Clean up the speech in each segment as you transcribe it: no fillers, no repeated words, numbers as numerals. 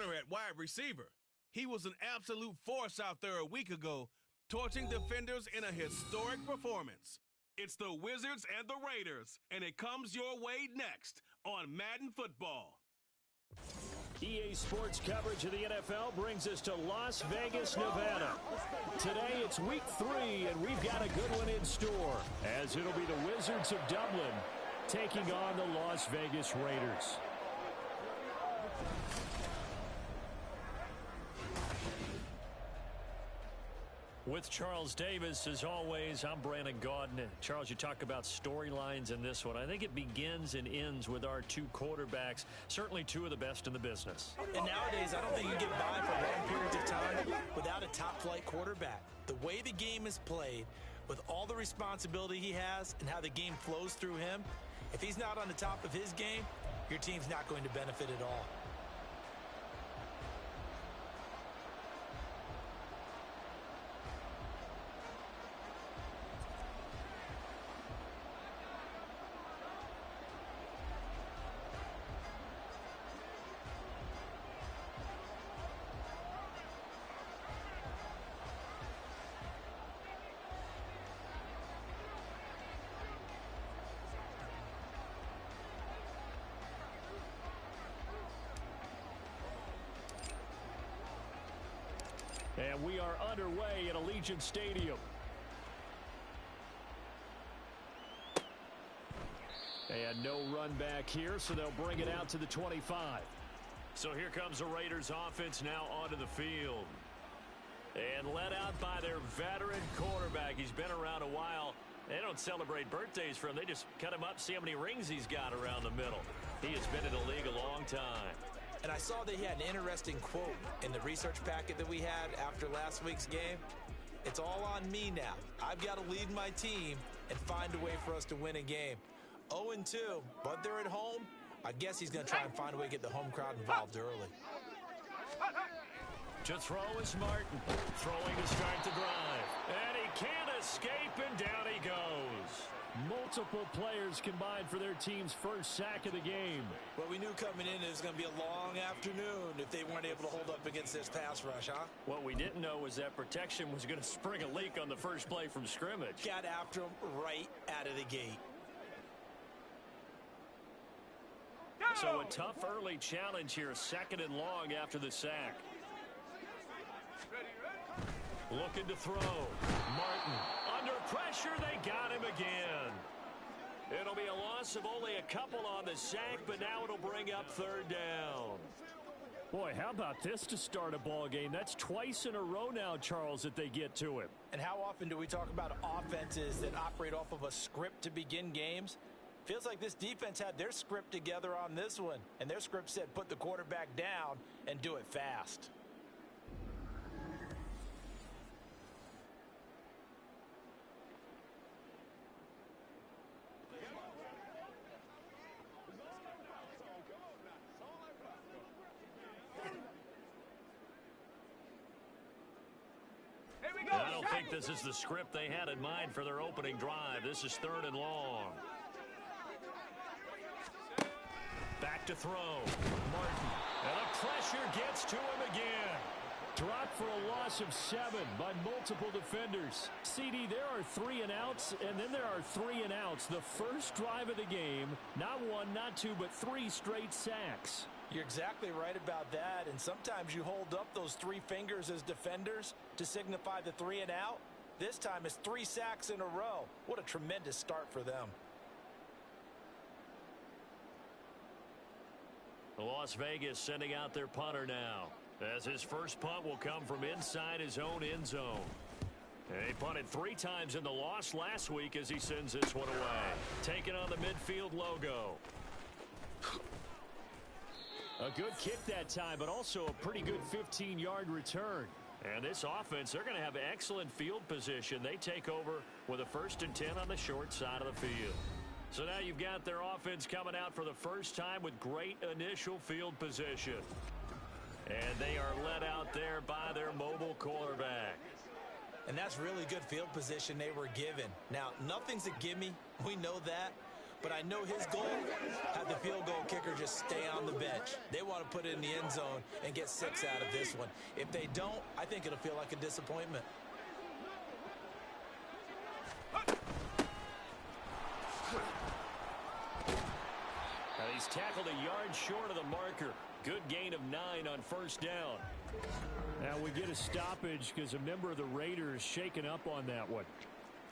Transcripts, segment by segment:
Turner at wide receiver. He was an absolute force out there a week ago, torching defenders in a historic performance. It's the Wizards and the Raiders, and it comes your way next on Madden Football. EA Sports coverage of the NFL brings us to Las Vegas, Nevada. Today it's week 3, and we've got a good one in store, as it'll be the Wizards of Dublin taking on the Las Vegas Raiders. With Charles Davis, as always, I'm Brandon Gaudin. Charles, you talk about storylines in this one. I think it begins and ends with our two quarterbacks, certainly two of the best in the business. And nowadays, I don't think you get by for long periods of time without a top-flight quarterback. The way the game is played, with all the responsibility he has and how the game flows through him, if he's not on the top of his game, your team's not going to benefit at all. And we are underway at Allegiant Stadium. And no run back here, so they'll bring it out to the 25. So here comes the Raiders offense now onto the field. And led out by their veteran quarterback. He's been around a while. They don't celebrate birthdays for him. They just cut him up, see how many rings he's got around the middle. He has been in the league a long time. And I saw that he had an interesting quote in the research packet that we had after last week's game. It's all on me now. I've got to lead my team and find a way for us to win a game. 0-2, but they're at home. I guess he's going to try and find a way to get the home crowd involved early. To throw is Martin. Throwing to start the drive. And he can't escape, and down he goes. Multiple players combined for their team's first sack of the game. Well, we knew coming in it was going to be a long afternoon if they weren't able to hold up against this pass rush, huh? What we didn't know was that protection was going to spring a leak on the first play from scrimmage. Got after him right out of the gate. So a tough early challenge here, 2nd and long after the sack. Looking to throw. Martin. Under pressure, they got him again. It'll be a loss of only a couple on the sack, but now it'll bring up 3rd down. Boy, how about this to start a ball game? That's twice in a row now, Charles, that they get to him. And how often do we talk about offenses that operate off of a script to begin games? Feels like this defense had their script together on this one, and their script said put the quarterback down and do it fast. I don't think this is the script they had in mind for their opening drive. This is 3rd and long. Back to throw. Martin. And the pressure gets to him again. Dropped for a loss of 7 by multiple defenders. CD, there are 3 and outs, and then there are 3 and outs. The first drive of the game, not 1, not 2, but 3 straight sacks. You're exactly right about that, and sometimes you hold up those 3 fingers as defenders to signify the 3 and out. This time it's 3 sacks in a row. What a tremendous start for them. Las Vegas sending out their punter now, as his first punt will come from inside his own end zone. And he punted 3 times in the loss last week as he sends this one away. Taking on the midfield logo. A good kick that time, but also a pretty good 15-yard return. And this offense, they're going to have excellent field position. They take over with a 1st and 10 on the short side of the field. So now you've got their offense coming out for the first time with great initial field position. And they are led out there by their mobile quarterback. And that's really good field position they were given. Now, nothing's a gimme. We know that. but I know his goal, have the field goal kicker just stay on the bench. They want to put it in the end zone and get 6 out of this one. If they don't, I think it'll feel like a disappointment. He's tackled a yard short of the marker. Good gain of 9 on first down. Now we get a stoppage because a member of the Raiders shaken up on that one.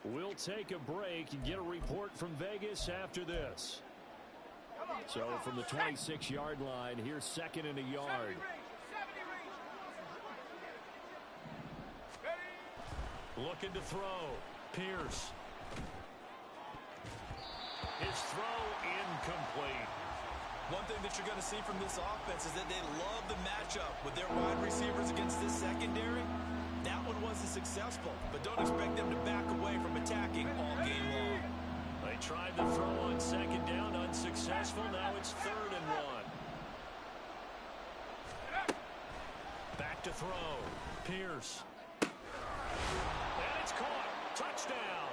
We'll take a break and get a report from Vegas after this. So from the 26-yard line, here's 2nd and a yard. Looking to throw. Pierce. His throw incomplete. One thing that you're going to see from this offense is that they love the matchup with their wide receivers against this secondary. That one wasn't successful, but don't expect them to back away from attacking all game long. They tried the throw on 2nd down, unsuccessful. Now it's 3rd and 1. Back to throw. Pierce. And it's caught. Touchdown.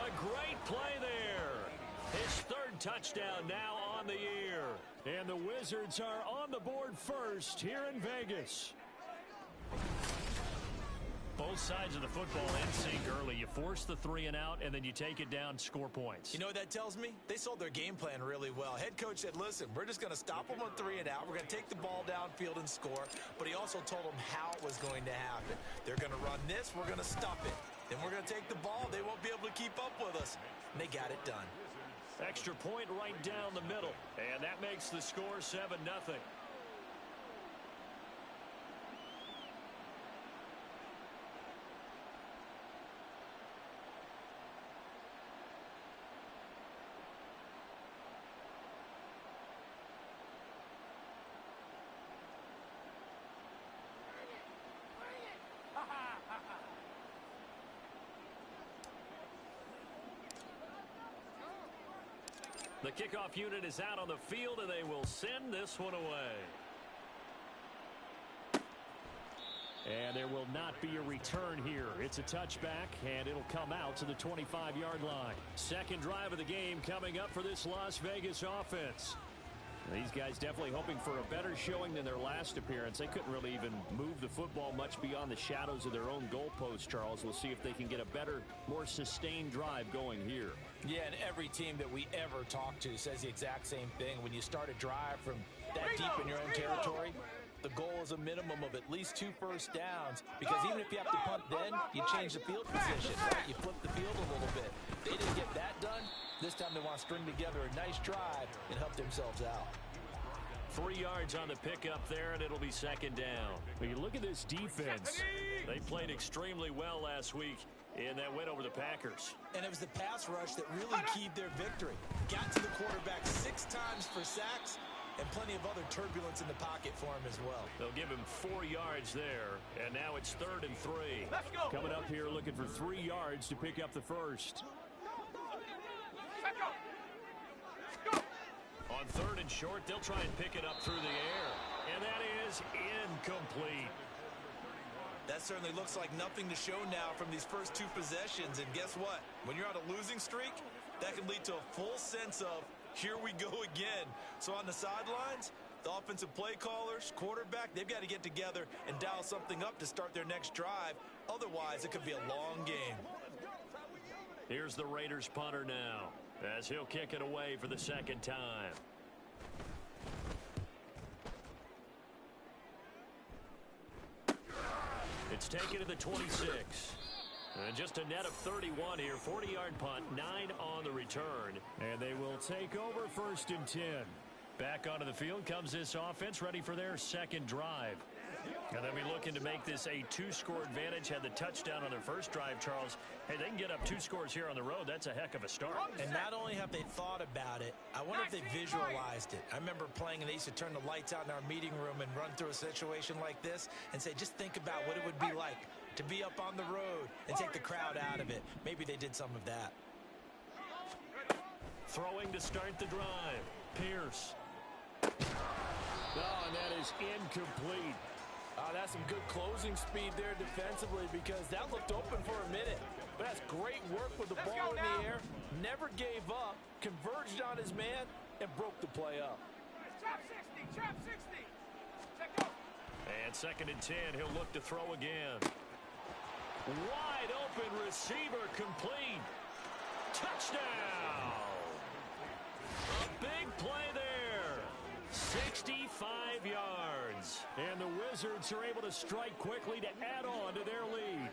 A great play there. His 3rd touchdown now on the year. And the Wizards are on the board first here in Vegas. Both sides of the football in sync early. You force the 3 and out, and then you take it down, score points. You know what that tells me? They sold their game plan really well. Head coach said, listen, we're just going to stop them on 3 and out. We're going to take the ball downfield and score. But he also told them how it was going to happen. They're going to run this. We're going to stop it. Then we're going to take the ball. They won't be able to keep up with us. And they got it done. Extra point right down the middle. And that makes the score 7-0. The kickoff unit is out on the field, and they will send this one away. And there will not be a return here. It's a touchback, and it'll come out to the 25-yard line. 2nd drive of the game coming up for this Las Vegas offense. These guys definitely hoping for a better showing than their last appearance. They couldn't really even move the football much beyond the shadows of their own goalpost, Charles. We'll see if they can get a better, more sustained drive going here. Yeah, and every team that we ever talk to says the exact same thing. When you start a drive from that deep in your own territory, the goal is a minimum of at least 2 first downs, because even if you have to punt then, you change the field position, right? You flip the field a little bit. They didn't get that done. This time they want to string together a nice drive and help themselves out. 3 yards on the pickup there, and it'll be 2nd down. When you look at this defense, they played extremely well last week in that win over the Packers. And it was the pass rush that really keyed their victory. Got to the quarterback 6 times for sacks, and plenty of other turbulence in the pocket for him as well. They'll give him 4 yards there, and now it's 3rd and 3. Let's go. Coming up here looking for 3 yards to pick up the first. On 3rd and short, they'll try and pick it up through the air, and that is incomplete. That certainly looks like nothing to show now from these first 2 possessions, and guess what? When you're on a losing streak, that can lead to a full sense of, here we go again. So on the sidelines, the offensive play callers, quarterback, they've got to get together and dial something up to start their next drive. Otherwise, it could be a long game. Here's the Raiders punter now, as he'll kick it away for the 2nd time. It's taken to the 26. And just a net of 31 here. 40-yard punt, 9 on the return. And they will take over 1st and 10. Back onto the field comes this offense, ready for their 2nd drive. And they'll be looking to make this a 2-score advantage. Had the touchdown on their first drive, Charles. Hey, they can get up 2 scores here on the road. That's a heck of a start. And not only have they thought about it, I wonder if they visualized it. I remember playing, and they used to turn the lights out in our meeting room and run through a situation like this and say, just think about what it would be like to be up on the road and take the crowd out of it. Maybe they did some of that. Throwing to start the drive. Pierce. Oh, and that is incomplete. That's some good closing speed there defensively because that looked open for a minute. But that's great work with the ball in the air. Never gave up, converged on his man, and broke the play up. Trap 60, trap 60. Check go. And 2nd and 10, he'll look to throw again. Wide open receiver complete. Touchdown. A big play there. 65 yards. And the Wizards are able to strike quickly to add on to their lead.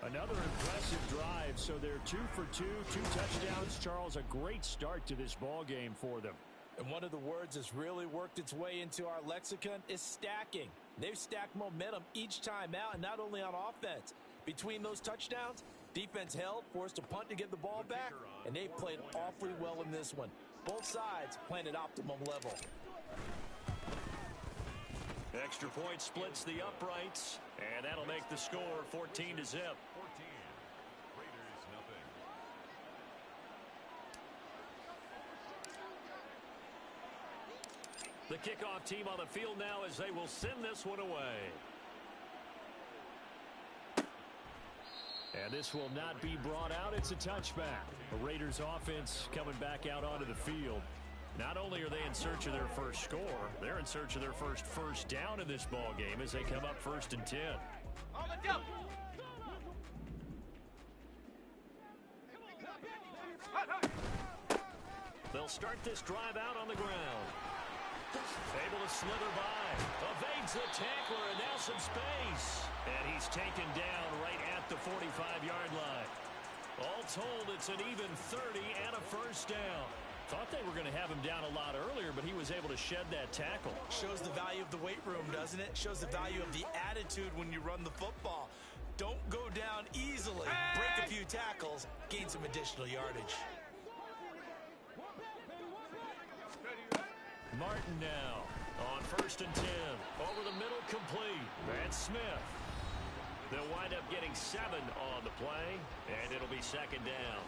Another impressive drive, so they're 2 for 2, 2 touchdowns. Charles, a great start to this ball game for them. And one of the words that's really worked its way into our lexicon is stacking. They've stacked momentum each time out, and not only on offense. Between those touchdowns, defense held, forced a punt to get the ball back, and they've played awfully well in this one. Both sides playing at optimum level. Extra point splits the uprights, and that'll make the score 14-0. Raiders nothing. The kickoff team on the field now as they will send this one away. And this will not be brought out. It's a touchback. The Raiders offense coming back out onto the field. Not only are they in search of their first score, they're in search of their first down in this ball game as they come up 1st and 10. On the jump. They'll start this drive out on the ground. Able to slither by. Evades the tackler, and now some space. And he's taken down right at the 45-yard line. All told, it's an even 30 and a first down. Thought they were going to have him down a lot earlier, but he was able to shed that tackle. Shows the value of the weight room, doesn't it? Shows the value of the attitude when you run the football. Don't go down easily. Break a few tackles, gain some additional yardage. Martin now on 1st and 10. Over the middle, complete. That's Smith. They'll wind up getting 7 on the play, and it'll be 2nd down.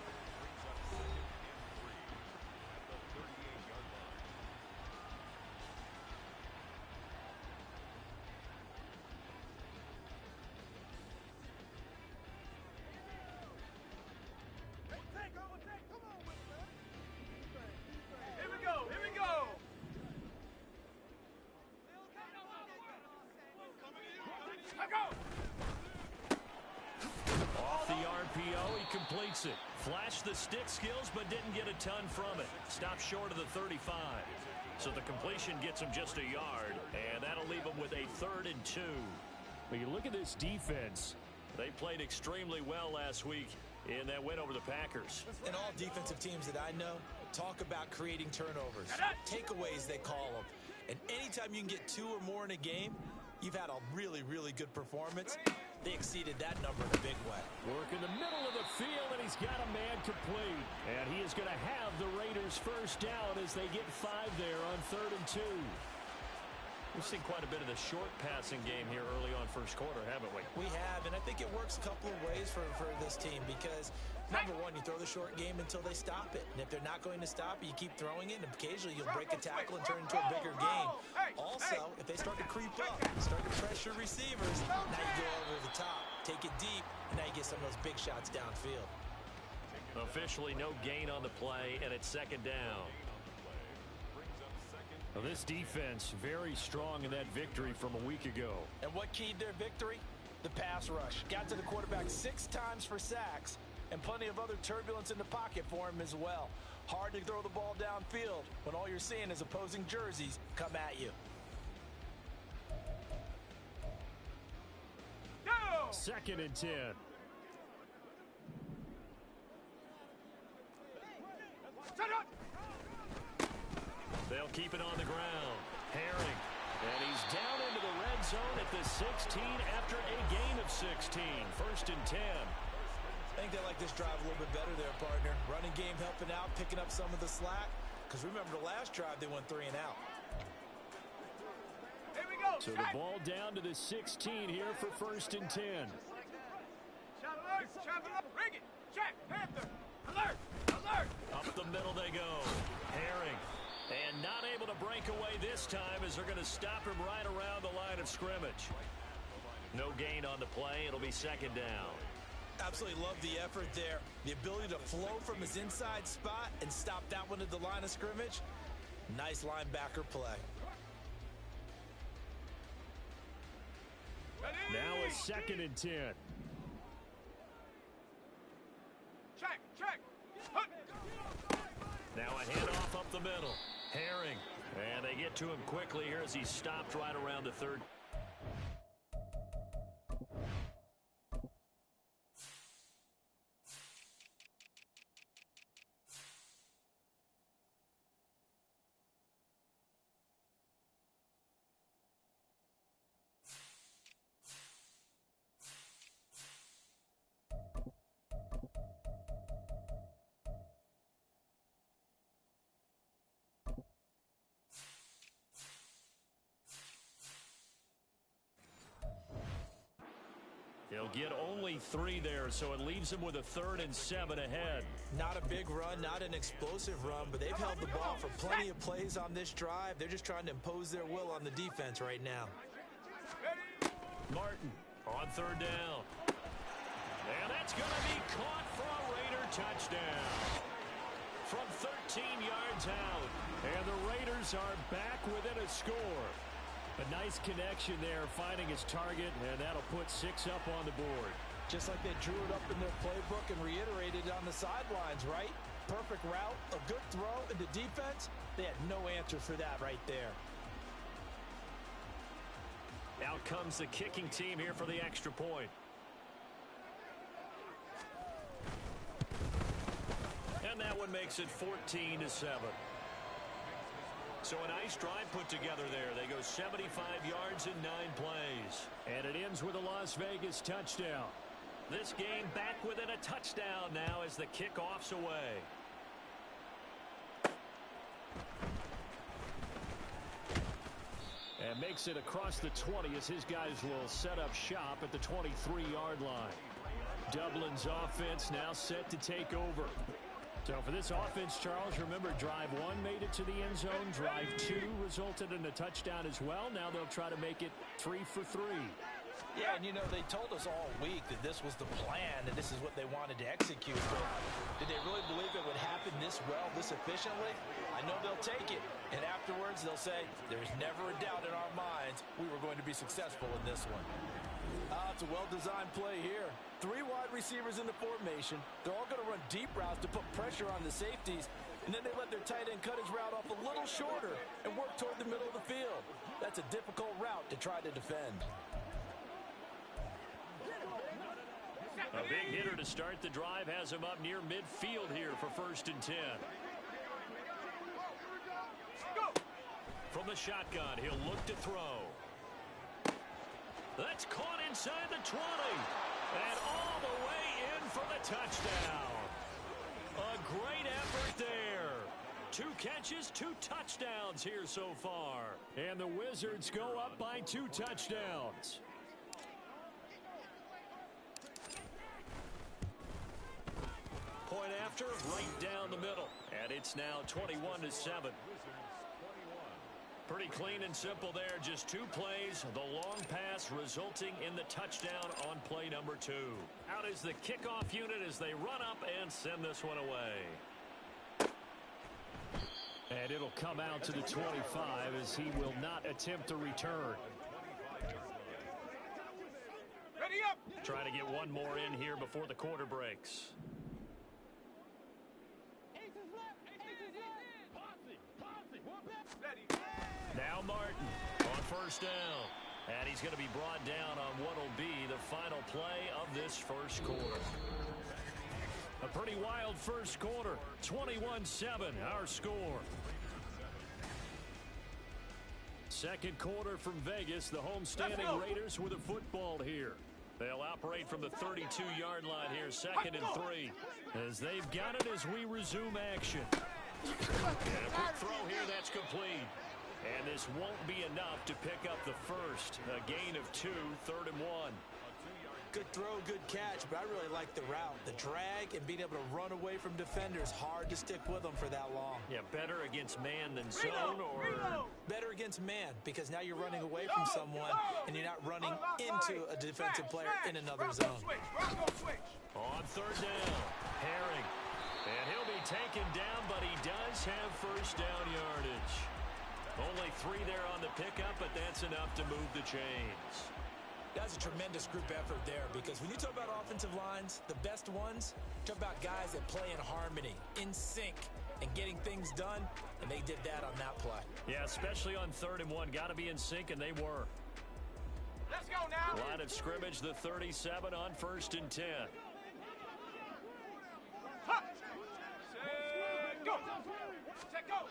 Completes it. Flashed the stick skills, but didn't get a ton from it. Stopped short of the 35. So the completion gets him just a yard, and that'll leave him with a 3rd and 2. When you look at this defense, they played extremely well last week in that win over the Packers. And all defensive teams that I know talk about creating turnovers. Takeaways, they call them. And anytime you can get 2 or more in a game, you've had a really, really good performance. They exceeded that number in a big way. Work in the middle of the field, and he's got a man complete. And he is going to have the Raiders first down as they get 5 there on 3rd and 2. We've seen quite a bit of the short passing game here early on first quarter, haven't we? We have, and I think it works a couple of ways for this team because, number one, you throw the short game until they stop it. And if they're not going to stop it, you keep throwing it, and occasionally you'll break a tackle and turn it into a bigger game. Also, if they start to creep up, start to pressure receivers, now you go over the top, take it deep, and now you get some of those big shots downfield. Officially no gain on the play, and it's 2nd down. Well, this defense very strong in that victory from a week ago. And what keyed their victory? The pass rush. Got to the quarterback 6 times for sacks, and plenty of other turbulence in the pocket for him as well. Hard to throw the ball downfield when all you're seeing is opposing jerseys come at you. 2nd and 10. They'll keep it on the ground. Herring. And he's down into the red zone at the 16 after a gain of 16. 1st and 10. I think they like this drive a little bit better there, partner. Running game helping out, picking up some of the slack. Because remember the last drive, they went 3 and out. Here we go. So the ball down to the 16 here for 1st and 10. Shot alert. Shot alert. Rig it. Check. Panther. Alert. Alert. Up the middle they go. Herring. And not able to break away this time as they're going to stop him right around the line of scrimmage. No gain on the play. It'll be second down. Absolutely love the effort there. The ability to flow from his inside spot and stop that one at the line of scrimmage. Nice linebacker play. Now a 2nd and 10. Check. Now a handoff up the middle. Herring. And they get to him quickly here as he stopped right around the 3rd. He'll get only 3 there, so it leaves him with a 3rd and 7 ahead. Not a big run, not an explosive run, but they've held the ball for plenty of plays on this drive. They're just trying to impose their will on the defense right now. Martin on 3rd down. And that's going to be caught for a Raider touchdown. From 13 yards out. And the Raiders are back within a score. A nice connection there, finding his target, and that'll put 6 up on the board. Just like they drew it up in their playbook and reiterated on the sidelines, right? Perfect route, a good throw, and the defense, they had no answer for that right there. Out comes the kicking team here for the extra point. And that one makes it 14-7. So a nice drive put together there. They go 75 yards in 9 plays. And it ends with a Las Vegas touchdown. This game back within a touchdown now as the kickoff's away. And makes it across the 20 as his guys will set up shop at the 23-yard line. Dublin's offense now set to take over. So for this offense, Charles, remember drive 1 made it to the end zone. Drive 2 resulted in a touchdown as well. Now they'll try to make it 3 for 3. Yeah, and you know, they told us all week that this was the plan and this is what they wanted to execute. But did they really believe it would happen this well, this efficiently? I know they'll take it. And afterwards, they'll say, there's never a doubt in our minds we were going to be successful in this one. It's a well-designed play here. 3 wide receivers in the formation. They're all going to run deep routes to put pressure on the safeties. And then they let their tight end cut his route off a little shorter and work toward the middle of the field. That's a difficult route to try to defend. A big hitter to start the drive has him up near midfield here for 1st and 10. From the shotgun, he'll look to throw. That's caught inside the 20. And all the way in for the touchdown. A great effort there. 2 catches, 2 touchdowns here so far. And the Wizards go up by 2 touchdowns. Point after, right down the middle. And it's now 21-7. Pretty clean and simple there. Just 2 plays. The long pass resulting in the touchdown on play number 2. Out is the kickoff unit as they run up and send this one away. And it'll come out to the 25 as he will not attempt to return. Ready up! Trying to get one more in here before the quarter breaks. Now Martin on 1st down. And he's going to be brought down on what will be the final play of this 1st quarter. A pretty wild 1st quarter. 21-7 our score. 2nd quarter from Vegas. The homestanding Raiders with a football here. They'll operate from the 32-yard line here. 2nd and 3. As they've got it as we resume action. And a quick throw here, that's complete. And this won't be enough to pick up the first. A gain of 2, 3rd and 1. Good throw, good catch, but I really like the route. The drag and being able to run away from defenders, hard to stick with them for that long. Yeah, better against man than zone, or... Better against man, because now you're running away from someone, and you're not running into a defensive player in another zone. On third down, Herring. And he'll be taken down, but he does have first down yardage. Only 3 there on the pickup, but that's enough to move the chains. That's a tremendous group effort there, because when you talk about offensive lines, the best ones, talk about guys that play in harmony, in sync, and getting things done, and they did that on that play. Yeah, especially on 3rd and 1. Got to be in sync, and they were. Let's go now. Line of scrimmage, the 37 on 1st and 10. Go. Set go.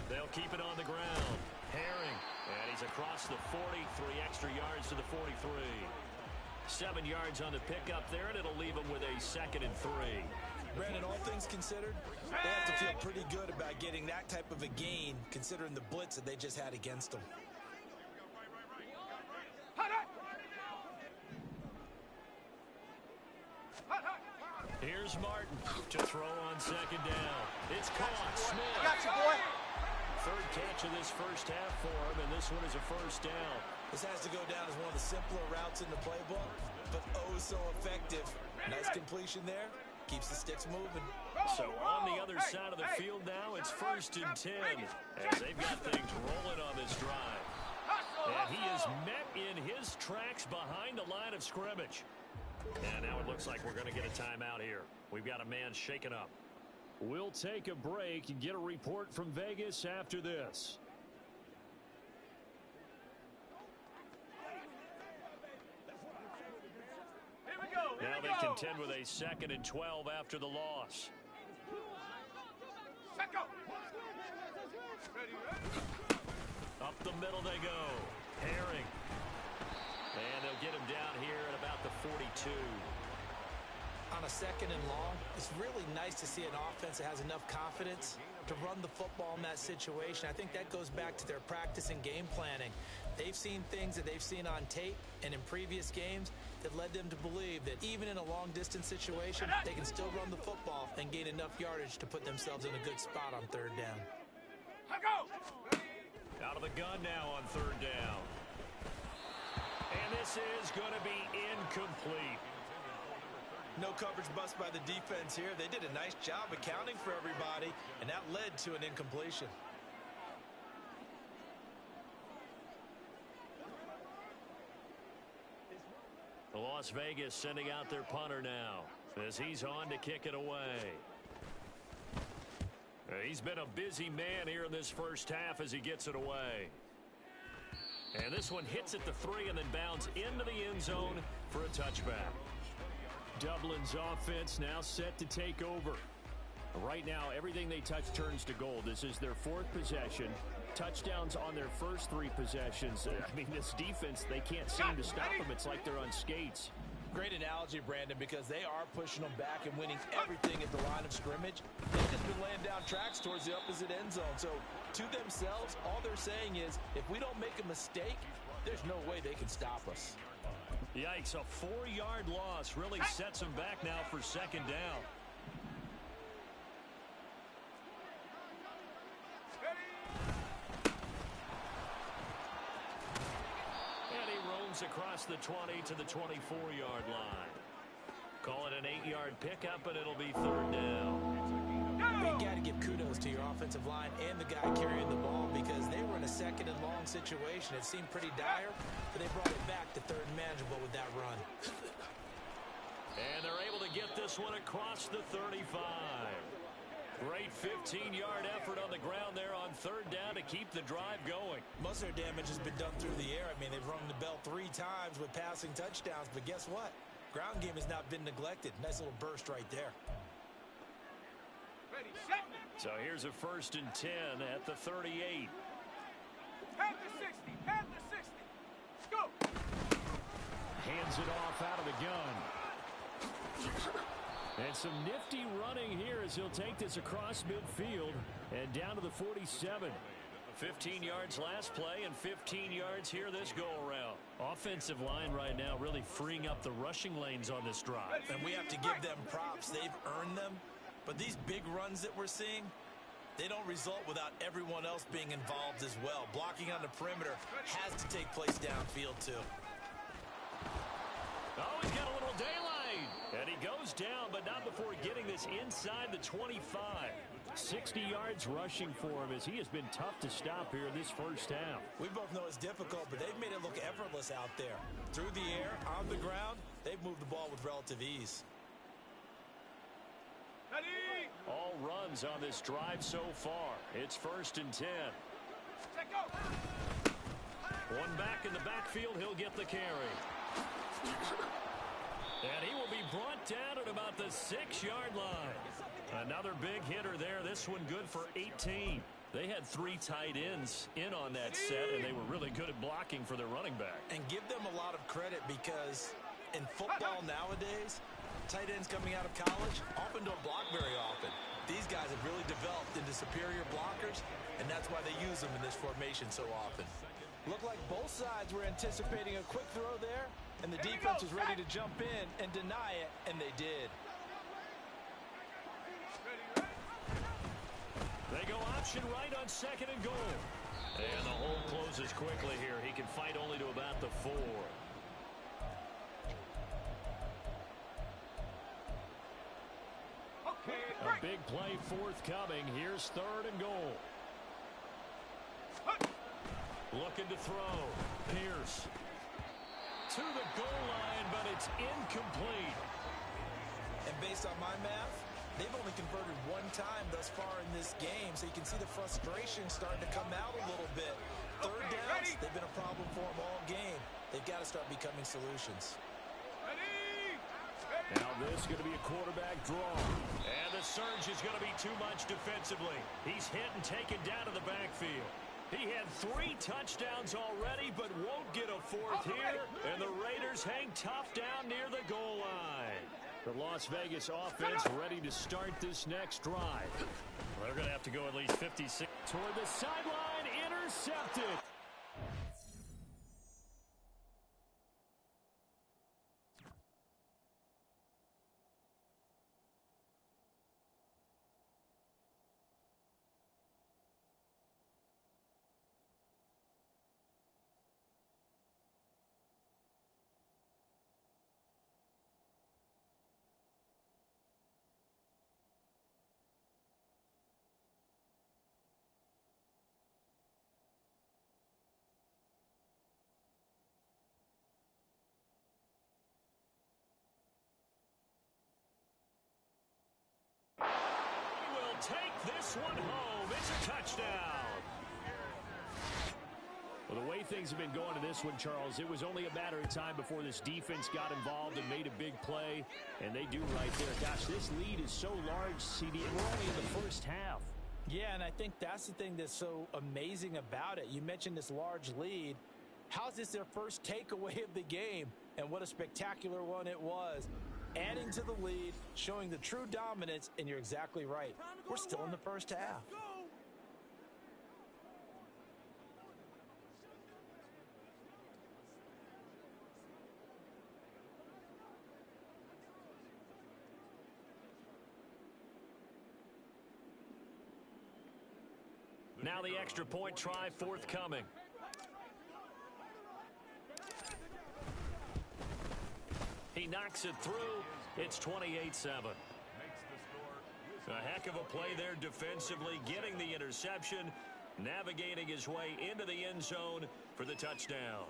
They'll keep it on the ground. Herring. And he's across the 40, 3 extra yards to the 43. 7 yards on the pickup there, and it'll leave him with a 2nd and 3. Brandon, all things considered, they have to feel pretty good about getting that type of a gain, considering the blitz that they just had against them. Here's Martin to throw on 2nd down. It's caught. Smith. Gotcha, boy. 3rd catch of this first half for him, and this one is a first down. This has to go down as one of the simpler routes in the playbook, but oh so effective. Nice completion there. Keeps the sticks moving. So on the other side of the field now, it's 1st and 10, as they've got things rolling on this drive. And he is met in his tracks behind the line of scrimmage. And now it looks like we're going to get a timeout here. We've got a man shaken up. We'll take a break and get a report from Vegas after this. Now they contend with a 2nd and 12 after the loss. Set go. Up the middle they go. Herring. And they'll get him down here at about the 42. On a 2nd and long, it's really nice to see an offense that has enough confidence to run the football in that situation. I think that goes back to their practice and game planning. They've seen things that they've seen on tape and in previous games that led them to believe that even in a long-distance situation, they can still run the football and gain enough yardage to put themselves in a good spot on 3rd down. Out of the gun now on 3rd down. And this is going to be incomplete. No coverage bust by the defense here. They did a nice job accounting for everybody, and that led to an incompletion. Las Vegas sending out their punter now as he's on to kick it away. He's been a busy man here in this first half as he gets it away. And this one hits at the 3 and then bounds into the end zone for a touchback. Dublin's offense now set to take over. Right now, everything they touch turns to gold. This is their 4th possession. Touchdowns on their first 3 possessions. I mean, this defense, they can't seem to stop them. It's like they're on skates. Great analogy, Brandon, because they are pushing them back and winning everything at the line of scrimmage. They've just been laying down tracks towards the opposite end zone. So, to themselves, all they're saying is, if we don't make a mistake, there's no way they can stop us. Yikes, a 4-yard loss really sets them back now for 2nd down. And he roams across the 20 to the 24-yard line. Call it an 8-yard pickup, and it'll be 3rd down. You got to give kudos to your offensive line and the guy carrying the ball, because they were in a 2nd and long situation. It seemed pretty dire, but they brought it back to 3rd and manageable with that run. And they're able to get this one across the 35. Great 15-yard effort on the ground there on 3rd down to keep the drive going. Most of their damage has been done through the air. I mean, they've rung the bell 3 times with passing touchdowns, but guess what? Ground game has not been neglected. Nice little burst right there. So here's a 1st and 10 at the 38. Head to 60. Head to 60. Go. Hands it off out of the gun. And some nifty running here as he'll take this across midfield and down to the 47. 15 yards last play and 15 yards here this go-around. Offensive line right now really freeing up the rushing lanes on this drive. And we have to give them props. They've earned them. But these big runs that we're seeing, they don't result without everyone else being involved as well. Blocking on the perimeter has to take place downfield too. Oh, he's got a little daylight. And he goes down, but not before getting this inside the 25. 60 yards rushing for him as he has been tough to stop here in this first half. We both know it's difficult, but they've made it look effortless out there. Through the air, on the ground, they've moved the ball with relative ease. All runs on this drive so far. It's 1st and 10. One back in the backfield. He'll get the carry. And he will be brought down at about the 6-yard line. Another big hitter there. This one good for 18. They had 3 tight ends in on that set, and they were really good at blocking for their running back. And give them a lot of credit because in football nowadays, tight ends coming out of college often don't block very often. These guys have really developed into superior blockers, and that's why they use them in this formation so often. Looked like both sides were anticipating a quick throw there, and the defense was ready to jump in and deny it, and they did. They go option right on 2nd and goal. And the hole closes quickly here. He can fight only to about the 4. A big play forthcoming. Here's 3rd and goal. Looking to throw. Pierce. To the goal line, but it's incomplete. And based on my math, they've only converted 1 time thus far in this game, so you can see the frustration starting to come out a little bit. 3rd downs, they've been a problem for them all game. They've got to start becoming solutions. Now this is going to be a quarterback draw. And the surge is going to be too much defensively. He's hit and taken down to the backfield. He had 3 touchdowns already, but won't get a 4th here. And the Raiders hang tough down near the goal line. The Las Vegas offense ready to start this next drive. They're going to have to go at least 56. Toward the sideline, intercepted. Take this one home. It's a touchdown. Well, the way things have been going to this one, Charles, it was only a matter of time before this defense got involved and made a big play, and they do right there. Gosh, this lead is so large, CD, and we're only in the first half. Yeah, and I think that's the thing that's so amazing about it. You mentioned this large lead. How's this their first takeaway of the game? And what a spectacular one it was. Adding to the lead, showing the true dominance, and you're exactly right. We're still in the first half. Now the extra point try forthcoming. He knocks it through. It's 28-7. A heck of a play there defensively, getting the interception, navigating his way into the end zone for the touchdown.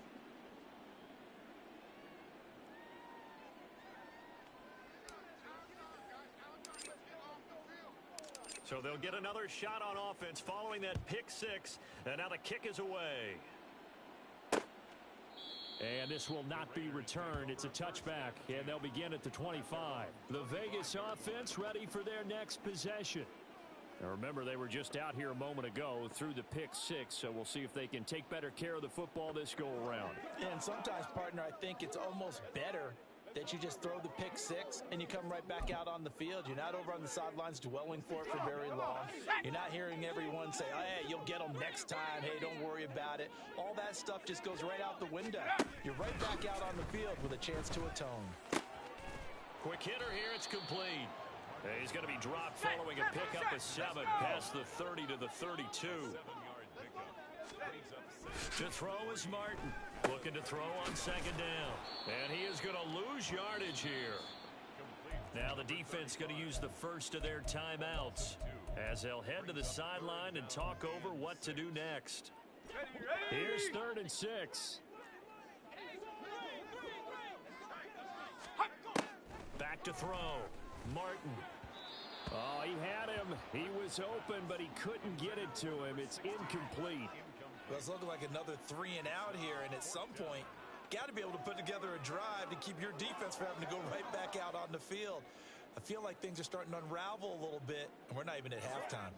So they'll get another shot on offense following that pick 6, and now the kick is away. And this will not be returned. It's a touchback, and they'll begin at the 25. The Vegas offense ready for their next possession. Now remember, they were just out here a moment ago through the pick 6, so we'll see if they can take better care of the football this go-around. And sometimes, partner, I think it's almost better that you just throw the pick six and you come right back out on the field. You're not over on the sidelines dwelling for it for very long. You're not hearing everyone say, hey, you'll get them next time. Hey, don't worry about it. All that stuff just goes right out the window. You're right back out on the field with a chance to atone. Quick hitter here. It's complete. He's going to be dropped following a pickup of 7 past the 30 to the 32. To throw is Martin. Looking to throw on second down. And he is going to lose yardage here. Now the defense going to use the first of their timeouts as they'll head to the sideline and talk over what to do next. Here's 3rd and 6. Back to throw. Martin. Oh, he had him. He was open, but he couldn't get it to him. It's incomplete. Well, it's looking like another 3 and out here, and at some point, got to be able to put together a drive to keep your defense from having to go right back out on the field. I feel like things are starting to unravel a little bit, and we're not even at halftime.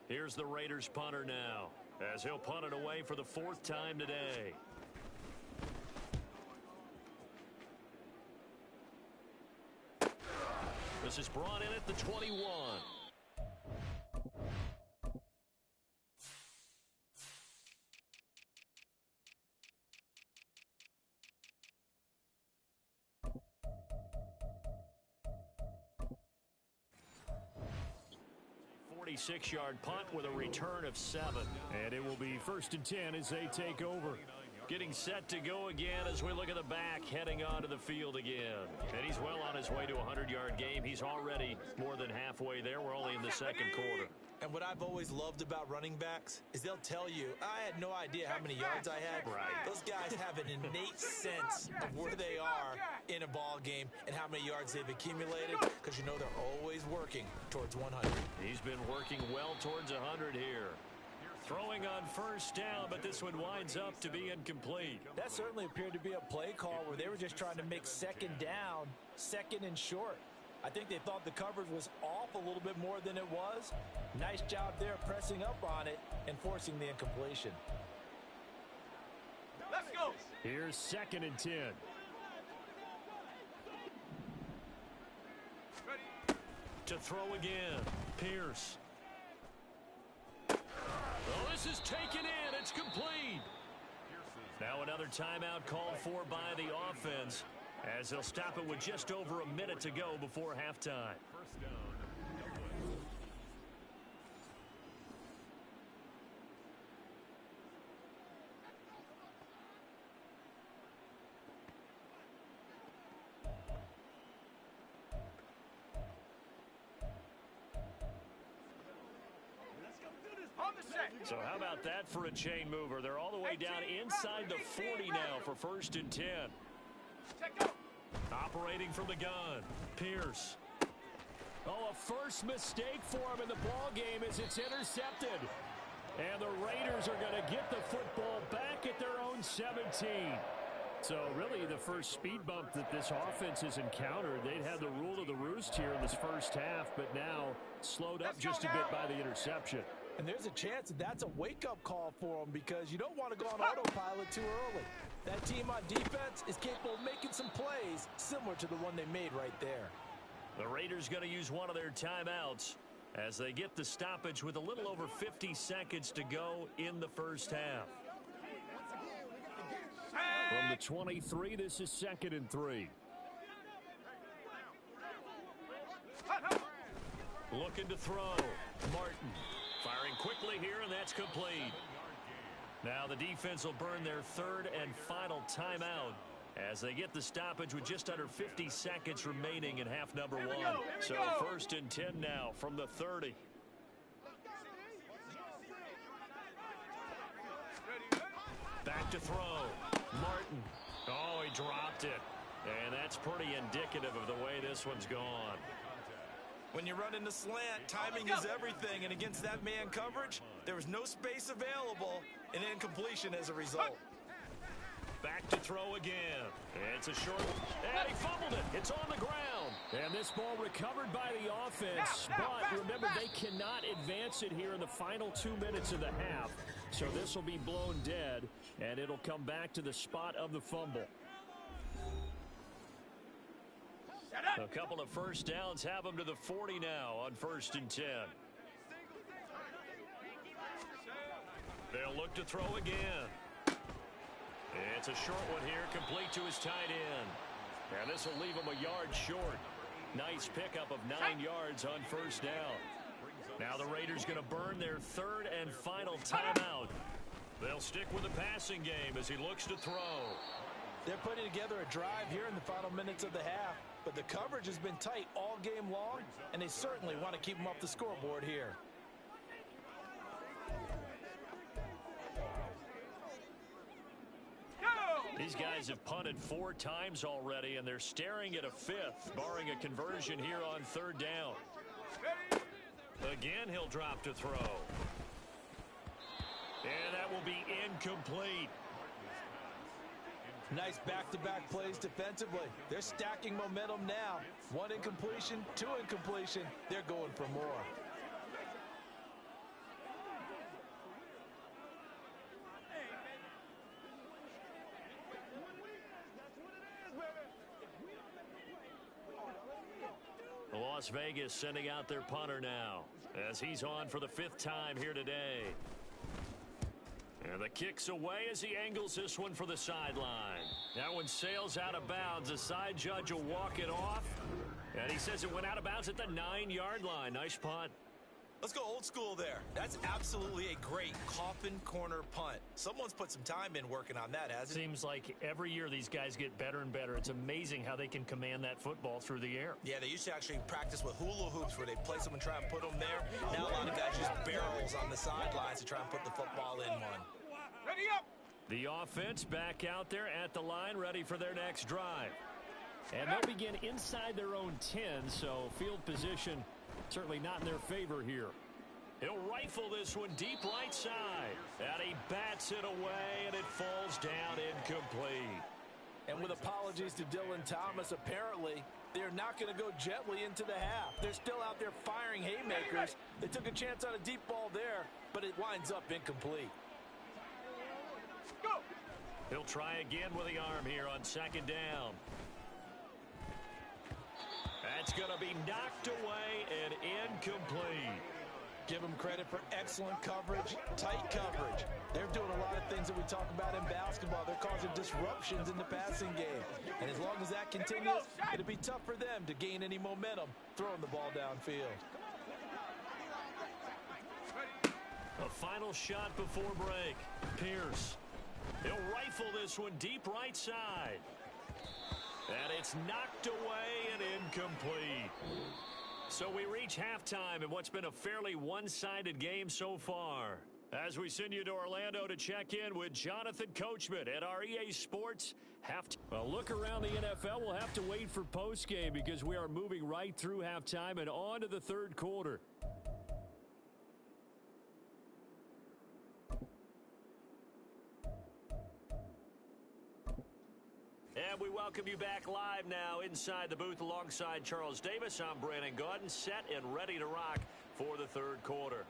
Here's the Raiders punter now, as he'll punt it away for the 4th time today. This is brought in at the 21. Six-yard punt with a return of 7. And it will be 1st and 10 as they take over. Getting set to go again as we look at the back, heading onto the field again. And he's well on his way to a 100-yard game. He's already more than halfway there. We're only in the 2nd quarter. And what I've always loved about running backs is they'll tell you, I had no idea how many yards I had. Right. Those guys have an innate sense of where they are in a ball game and how many yards they've accumulated, because you know they're always working towards 100. He's been working well towards 100 here. Throwing on 1st down, but this one winds up to be incomplete. That certainly appeared to be a play call where they were just trying to make 2nd down, 2nd and short. I think they thought the coverage was off a little bit more than it was. Nice job there pressing up on it and forcing the incompletion. Let's go. Here's 2nd and 10. Ready. To throw again, Pierce. Oh, this is taken in. It's complete. Now another timeout called for by the offense, as they'll stop it with just over a minute to go before halftime. So how about that for a chain mover? They're all the way down inside the 40 now for 1st and 10. Operating from the gun, Pierce. Oh, a first mistake for him in the ball game as it's intercepted. And the Raiders are going to get the football back at their own 17. So really the first speed bump that this offense has encountered. They'd had the rule of the roost here in this first half, but now slowed up just a bit by the interception. And there's a chance that that's a wake-up call for them, because you don't want to go on autopilot too early. That team on defense is capable of making some plays similar to the one they made right there. The Raiders going to use one of their timeouts as they get the stoppage with a little over 50 seconds to go in the first half. From the 23, this is 2nd and 3. Looking to throw, Martin. Firing quickly here, and that's complete. Now the defense will burn their 3rd and final timeout as they get the stoppage with just under 50 seconds remaining in half number 1. So 1st and 10 now from the 30. Back to throw, Martin. Oh, he dropped it. And that's pretty indicative of the way this one's gone. When you run in the slant, timing is everything, and against that man coverage, there was no space available, and incompletion as a result. Back to throw again. It's a short one, and he fumbled it. It's on the ground. And this ball recovered by the offense, but remember, they cannot advance it here in the final 2 minutes of the half. So this will be blown dead, and it'll come back to the spot of the fumble. A couple of first downs have them to the 40 now on 1st and 10. They'll look to throw again. It's a short one here, complete to his tight end. And this will leave him a yard short. Nice pickup of 9 yards on first down. Now the Raiders going to burn their 3rd and final timeout. They'll stick with the passing game as he looks to throw. They're putting together a drive here in the final minutes of the half, but the coverage has been tight all game long, and they certainly want to keep them off the scoreboard here. These guys have punted 4 times already, and they're staring at a 5th, barring a conversion here on 3rd down. Again, he'll drop to throw. And that will be incomplete. Nice back-to-back plays defensively. They're stacking momentum now. 1 incompletion, 2 incompletion. They're going for more. Las Vegas sending out their punter now as he's on for the 5th time here today. And the kick's away as he angles this one for the sideline. That one sails out of bounds. The side judge will walk it off. And he says it went out of bounds at the 9-yard line. Nice punt. Let's go old school there. That's absolutely a great coffin corner punt. Someone's put some time in working on that, hasn't it? Seems like every year these guys get better and better. It's amazing how they can command that football through the air. Yeah, they used to actually practice with hula hoops where they place them and try and put them there. Now a lot of guys use barrels on the sidelines to try and put the football in one. Ready up! The offense back out there at the line, ready for their next drive. And they'll begin inside their own 10, so field position certainly not in their favor here. He'll rifle this one deep right side. And he bats it away, and it falls down incomplete. And with apologies to Dylan Thomas, apparently they're not going to go gently into the half. They're still out there firing haymakers. They took a chance on a deep ball there, but it winds up incomplete. Go! He'll try again with the arm here on 2nd down. That's going to be knocked away and incomplete. Give them credit for excellent coverage, tight coverage. They're doing a lot of things that we talk about in basketball. They're causing disruptions in the passing game. And as long as that continues, it'll be tough for them to gain any momentum throwing the ball downfield. A final shot before break. Pierce. He'll rifle this one deep right side. And it's knocked away and incomplete. So we reach halftime in what's been a fairly one-sided game so far. As we send you to Orlando to check in with Jonathan Coachman at our EA Sports halftime. Well, look around the NFL. We'll have to wait for postgame because we are moving right through halftime and on to the 3rd quarter. And we welcome you back live now inside the booth alongside Charles Davis. I'm Brandon Gaudin, set and ready to rock for the 3rd quarter.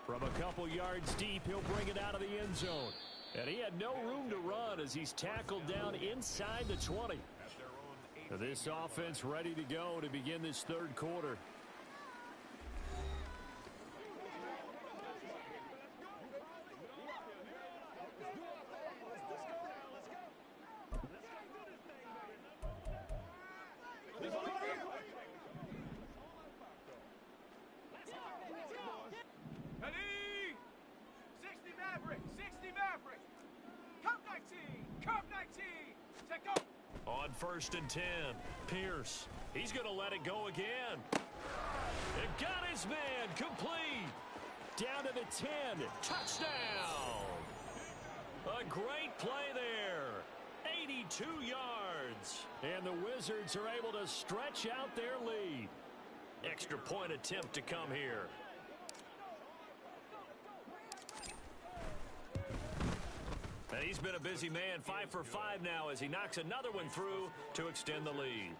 From a couple yards deep, he'll bring it out of the end zone. And he had no room to run as he's tackled down inside the 20. This offense ready to go to begin this 3rd quarter. On 1st and 10, Pierce. He's going to let it go again. It got his man complete. Down to the 10. Touchdown. A great play there. 82 yards. And the Wizards are able to stretch out their lead. Extra point attempt to come here. And he's been a busy man, 5 for 5 now as he knocks another one through to extend the lead.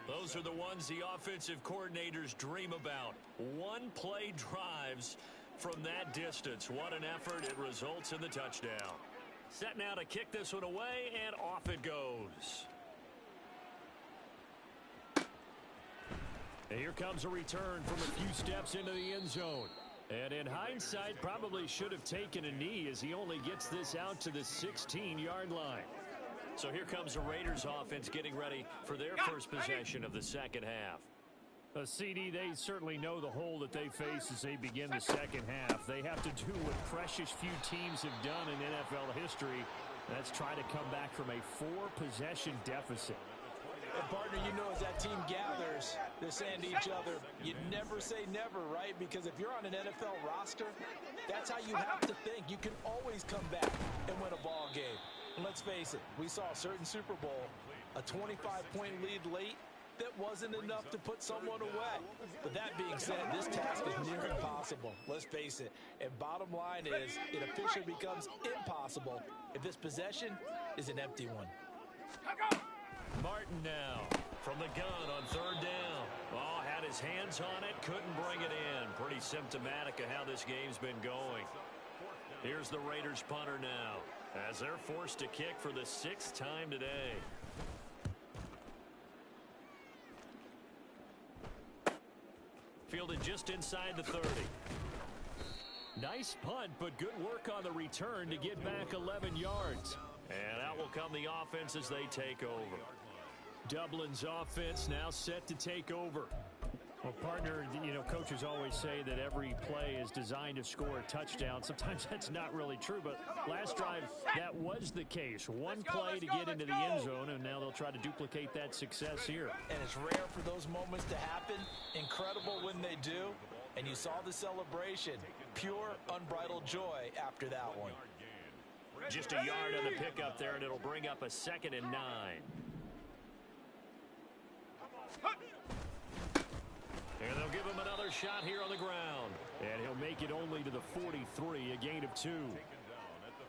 Those are the ones the offensive coordinators dream about. One-play drives from that distance. What an effort. It results in the touchdown. Set now to kick this one away, and off it goes. And here comes a return from a few steps into the end zone. And in hindsight, probably should have taken a knee as he only gets this out to the 16-yard line. So here comes the Raiders offense getting ready for their first possession of the second half. CD, they certainly know the hole that they face as they begin the second half. They have to do what precious few teams have done in NFL history. That's try to come back from a 4-possession deficit. And partner, you know, as that team gathers, they're saying to each other, you never say never, right? Because if you're on an NFL roster, that's how you have to think. You can always come back and win a ball game. And let's face it, we saw a certain Super Bowl, a 25-point lead late, that wasn't enough to put someone away. But that being said, this task is near impossible. Let's face it. And bottom line is, it officially becomes impossible if this possession is an empty one. Martin now from the gun on third down. Oh, had his hands on it, couldn't bring it in. Pretty symptomatic of how this game's been going. Here's the Raiders punter now as they're forced to kick for the 6th time today. Fielded just inside the 30. Nice punt, but good work on the return to get back 11 yards. And out will come the offense as they take over. Dublin's offense now set to take over. Well, partner, you know, coaches always say that every play is designed to score a touchdown. Sometimes that's not really true, but last drive, that was the case. One play to get into the end zone, and now they'll try to duplicate that success here. And it's rare for those moments to happen. Incredible when they do. And you saw the celebration. Pure, unbridled joy after that one. Just a yard on the pickup there, and it'll bring up a 2nd and 9. And they'll give him another shot here on the ground. And he'll make it only to the 43, a gain of 2.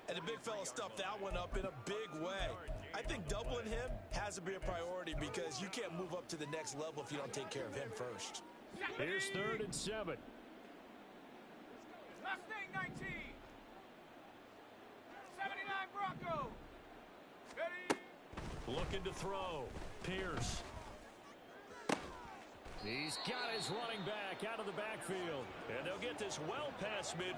And the big fella stuffed that one up in a big way. I think doubling him has to be a priority because you can't move up to the next level if you don't take care of him first. Here's 3rd and 7. Mustang 19. 79 Bronco. Ready. Looking to throw. Pierce. He's got his running back out of the backfield. And they'll get this well past mid.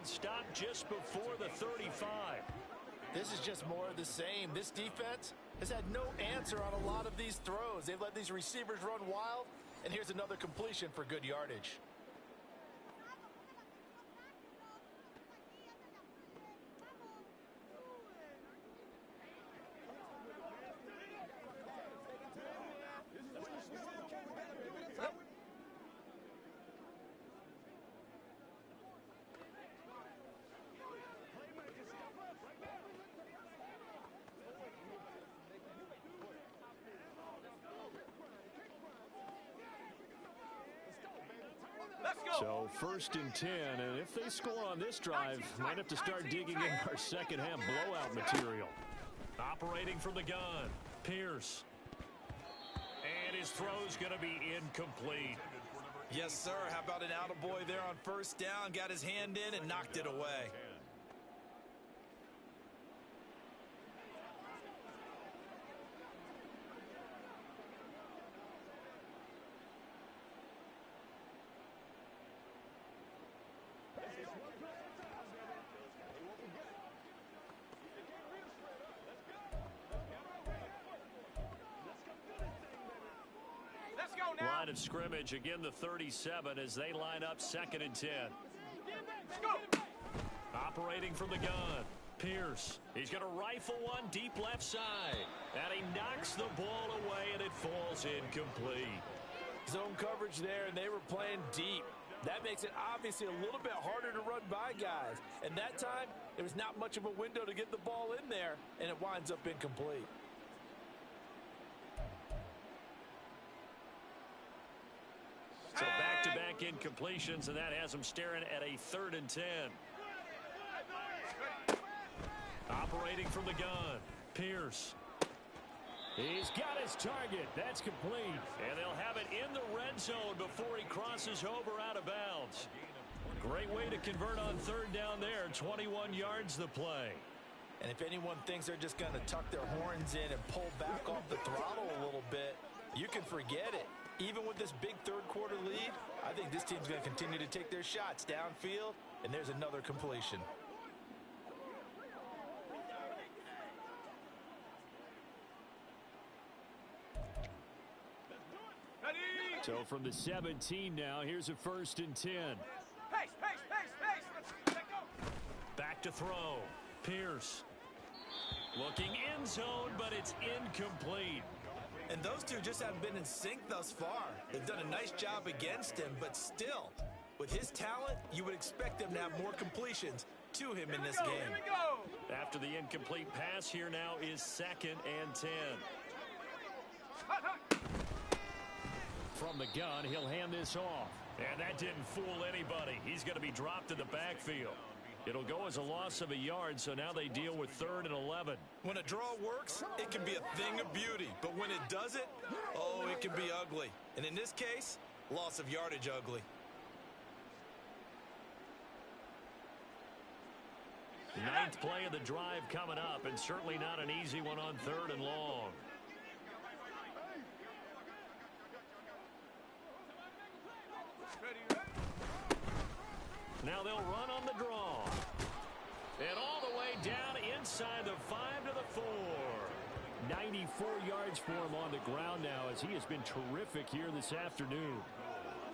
stopped just before the 35. This is just more of the same. This defense has had no answer on a lot of these throws. They've let these receivers run wild, and here's another completion for good yardage. So 1st and 10, and if they score on this drive, might have to start digging in our second half blowout material. Operating from the gun, Pierce. And his throw's going to be incomplete. Yes, sir. How about an attaboy there on 1st down? Got his hand in and knocked it away. Line of scrimmage, again the 37 as they line up 2nd and 10. Let's go. Operating from the gun, Pierce. He's going to rifle one deep left side. And he knocks the ball away, and it falls incomplete. Zone coverage there, and they were playing deep. That makes it obviously a little bit harder to run by guys. And that time, there was not much of a window to get the ball in there, and it winds up incomplete. So back-to-back incompletions, and that has them staring at a 3rd and 10. Operating from the gun, Pierce. He's got his target. That's complete. And they'll have it in the red zone before he crosses over out of bounds. Great way to convert on 3rd down there. 21 yards the play. And if anyone thinks they're just going to tuck their horns in and pull back off the throttle a little bit, you can forget it. Even with this big 3rd quarter lead, I think this team's going to continue to take their shots downfield, and there's another completion. So from the 17 now, here's a 1st and 10. Pace. Let's go. Back to throw. Pierce. Looking in zone, but it's incomplete. And those two just haven't been in sync thus far. They've done a nice job against him, but still, with his talent, you would expect them to have more completions to him in this game. Here we go. After the incomplete pass, here now is 2nd and 10. From the gun, he'll hand this off. And that didn't fool anybody. He's going to be dropped in the backfield. It'll go as a loss of a yard, so now they deal with 3rd and 11. When a draw works, it can be a thing of beauty. But when it doesn't, oh, it can be ugly. And in this case, loss of yardage ugly. Ninth play of the drive coming up, and certainly not an easy one on 3rd and long. Now they'll run on the draw. And all the way down inside the 5 to the 4. 94 yards for him on the ground now as he has been terrific here this afternoon.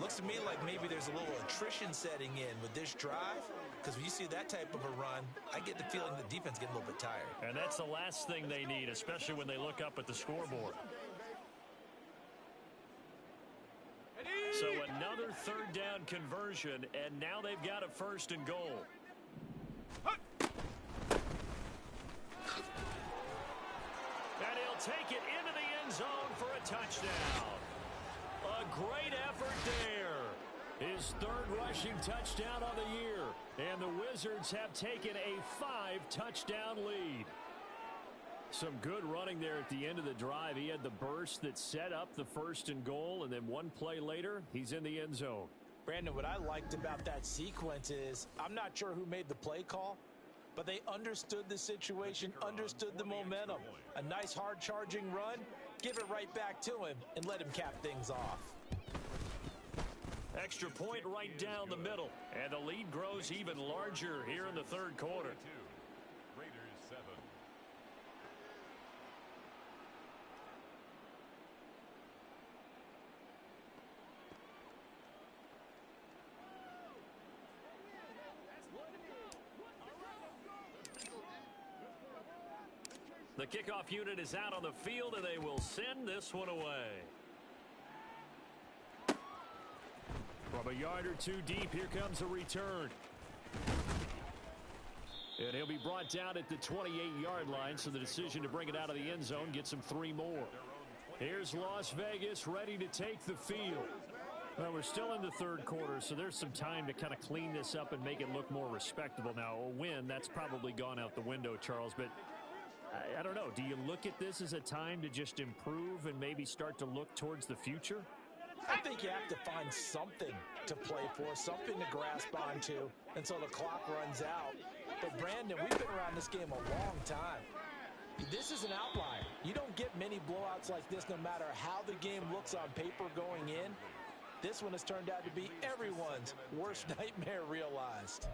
Looks to me like maybe there's a little attrition setting in with this drive, because when you see that type of a run, I get the feeling the defense getting a little bit tired. And that's the last thing they need, especially when they look up at the scoreboard. So another 3rd down conversion, and now they've got a 1st and goal. And he'll take it into the end zone for a touchdown. A great effort there. His 3rd rushing touchdown on the year. And the Wizards have taken a 5-touchdown lead. Some good running there at the end of the drive. He had the burst that set up the 1st and goal, and then one play later, he's in the end zone. Brandon, what I liked about that sequence is I'm not sure who made the play call, but they understood the situation, understood the momentum. A nice hard-charging run, give it right back to him, and let him cap things off. Extra point right down the middle. And the lead grows even larger here in the third quarter. Raiders 7. The kickoff unit is out on the field, and they will send this one away. From a yard or two deep, here comes a return. And he'll be brought down at the 28-yard line, so the decision to bring it out of the end zone gets him 3 more. Here's Las Vegas ready to take the field. Well, we're still in the third quarter, so there's some time to kind of clean this up and make it look more respectable. Now, a win, that's probably gone out the window, Charles, but I don't know. Do you look at this as a time to just improve and maybe start to look towards the future? I think you have to find something to play for, something to grasp onto until the clock runs out. But, Brandon, we've been around this game a long time. This is an outlier. You don't get many blowouts like this no matter how the game looks on paper going in. This one has turned out to be everyone's worst nightmare realized.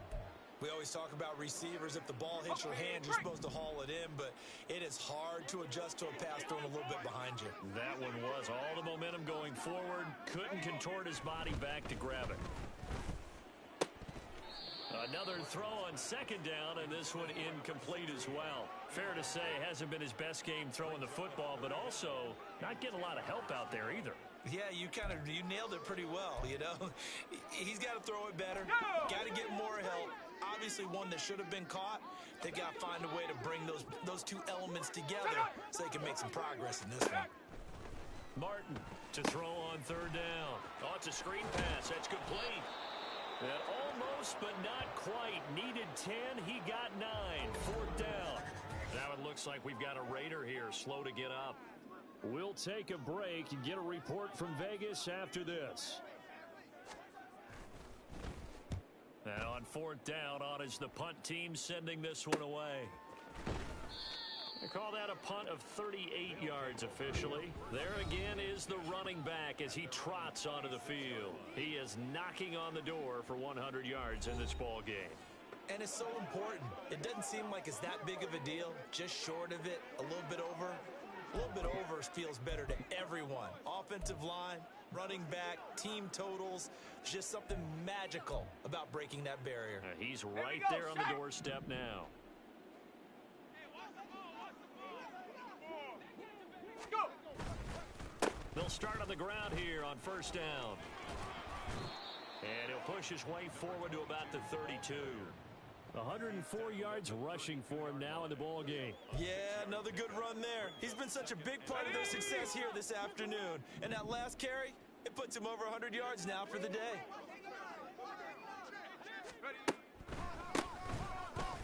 We always talk about receivers. If the ball hits your hand, you're supposed to haul it in, but it is hard to adjust to a pass thrown a little bit behind you. That one was all the momentum going forward. Couldn't contort his body back to grab it. Another throw on second down, and this one incomplete as well. Fair to say, hasn't been his best game throwing the football, but also not getting a lot of help out there either. Yeah, you nailed it pretty well, you know. He's got to throw it better. Got to get more help. Obviously one that should have been caught. They got to find a way to bring those two elements together so they can make some progress in this one. Martin to throw on third down. Oh, it's a screen pass. That's complete. And almost, but not quite. Needed 10. He got 9. Fourth down. Now it looks like we've got a Raider here, slow to get up. We'll take a break and get a report from Vegas after this. And on fourth down, on is the punt team sending this one away. They call that a punt of 38 yards officially. There again is the running back as he trots onto the field. He is knocking on the door for 100 yards in this ball game. And it's so important. It doesn't seem like it's that big of a deal. Just short of it, a little bit over. A little bit over feels better to everyone. Offensive line, running back, team totals. Just something magical about breaking that barrier. He's right there on the doorstep now. They'll start on the ground here on first down. And he'll push his way forward to about the 32. 104 yards rushing for him now in the ball game. Yeah, another good run there. He's been such a big part of their success here this afternoon. And that last carry, it puts him over 100 yards now for the day.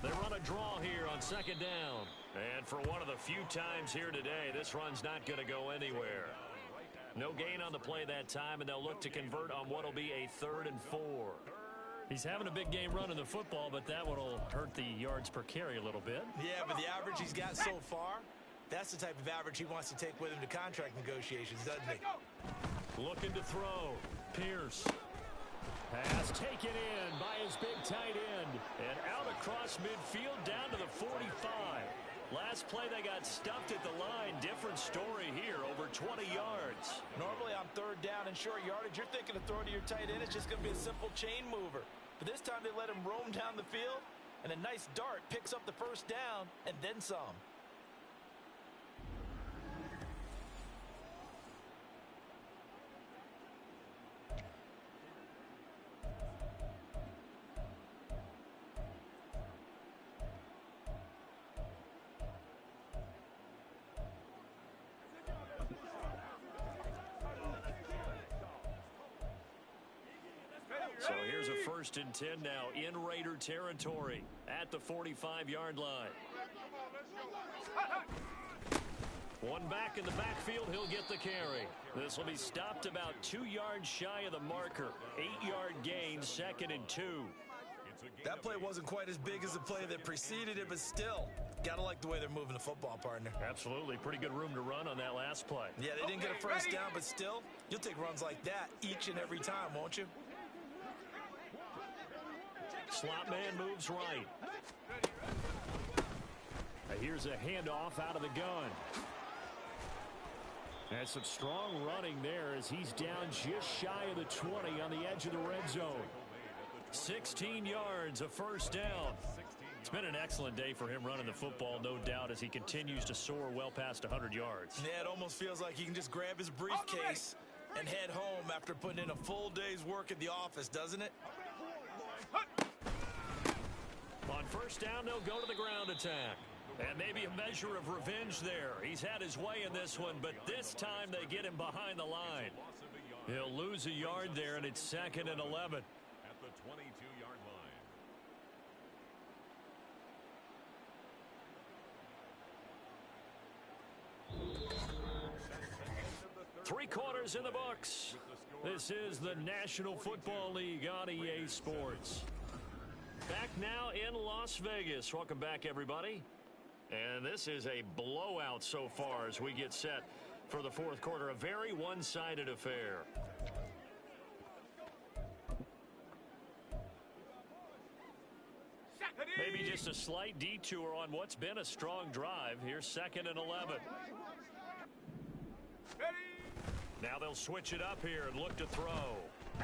They run a draw here on second down. And for one of the few times here today, this run's not going to go anywhere. No gain on the play that time, and they'll look to convert on what will be a 3rd and 4. He's having a big game running the football, but that one will hurt the yards per carry a little bit. Yeah, but the average he's got so far, that's the type of average he wants to take with him to contract negotiations, doesn't he? Looking to throw. Pierce. Pass taken in by his big tight end. And out across midfield down to the 45. Last play they got stuffed at the line. Different story here, over 20 yards. Normally on third down and short yardage, you're thinking of throwing to your tight end. It's just going to be a simple chain mover. But this time they let him roam down the field, and a nice dart picks up the first down and then some. So here's a 1st and 10 now in Raider territory at the 45-yard line. One back in the backfield, he'll get the carry. This will be stopped about 2 yards shy of the marker. 8-yard gain, 2nd and 2. That play wasn't quite as big as the play that preceded it, but still, gotta like the way they're moving the football, partner. Absolutely. Pretty good room to run on that last play. Yeah, they didn't get a first down, but still, you'll take runs like that each and every time, won't you? Slot man moves right. Here's a handoff out of the gun. And some strong running there as he's down just shy of the 20 on the edge of the red zone. 16 yards, a first down. It's been an excellent day for him running the football, no doubt, as he continues to soar well past 100 yards. Yeah, it almost feels like he can just grab his briefcase and head home after putting in a full day's work at the office, doesn't it? On first down, they'll go to the ground attack. And maybe a measure of revenge there. He's had his way in this one, but this time they get him behind the line. He'll lose a yard there, and it's 2nd and 11. At the 22-yard line. 3 quarters in the books. This is the National Football League on EA Sports. Back now in Las Vegas. Welcome back, everybody. And this is a blowout so far as we get set for the fourth quarter. A very one-sided affair. Maybe just a slight detour on what's been a strong drive. Here's 2nd and 11. Now they'll switch it up here and look to throw.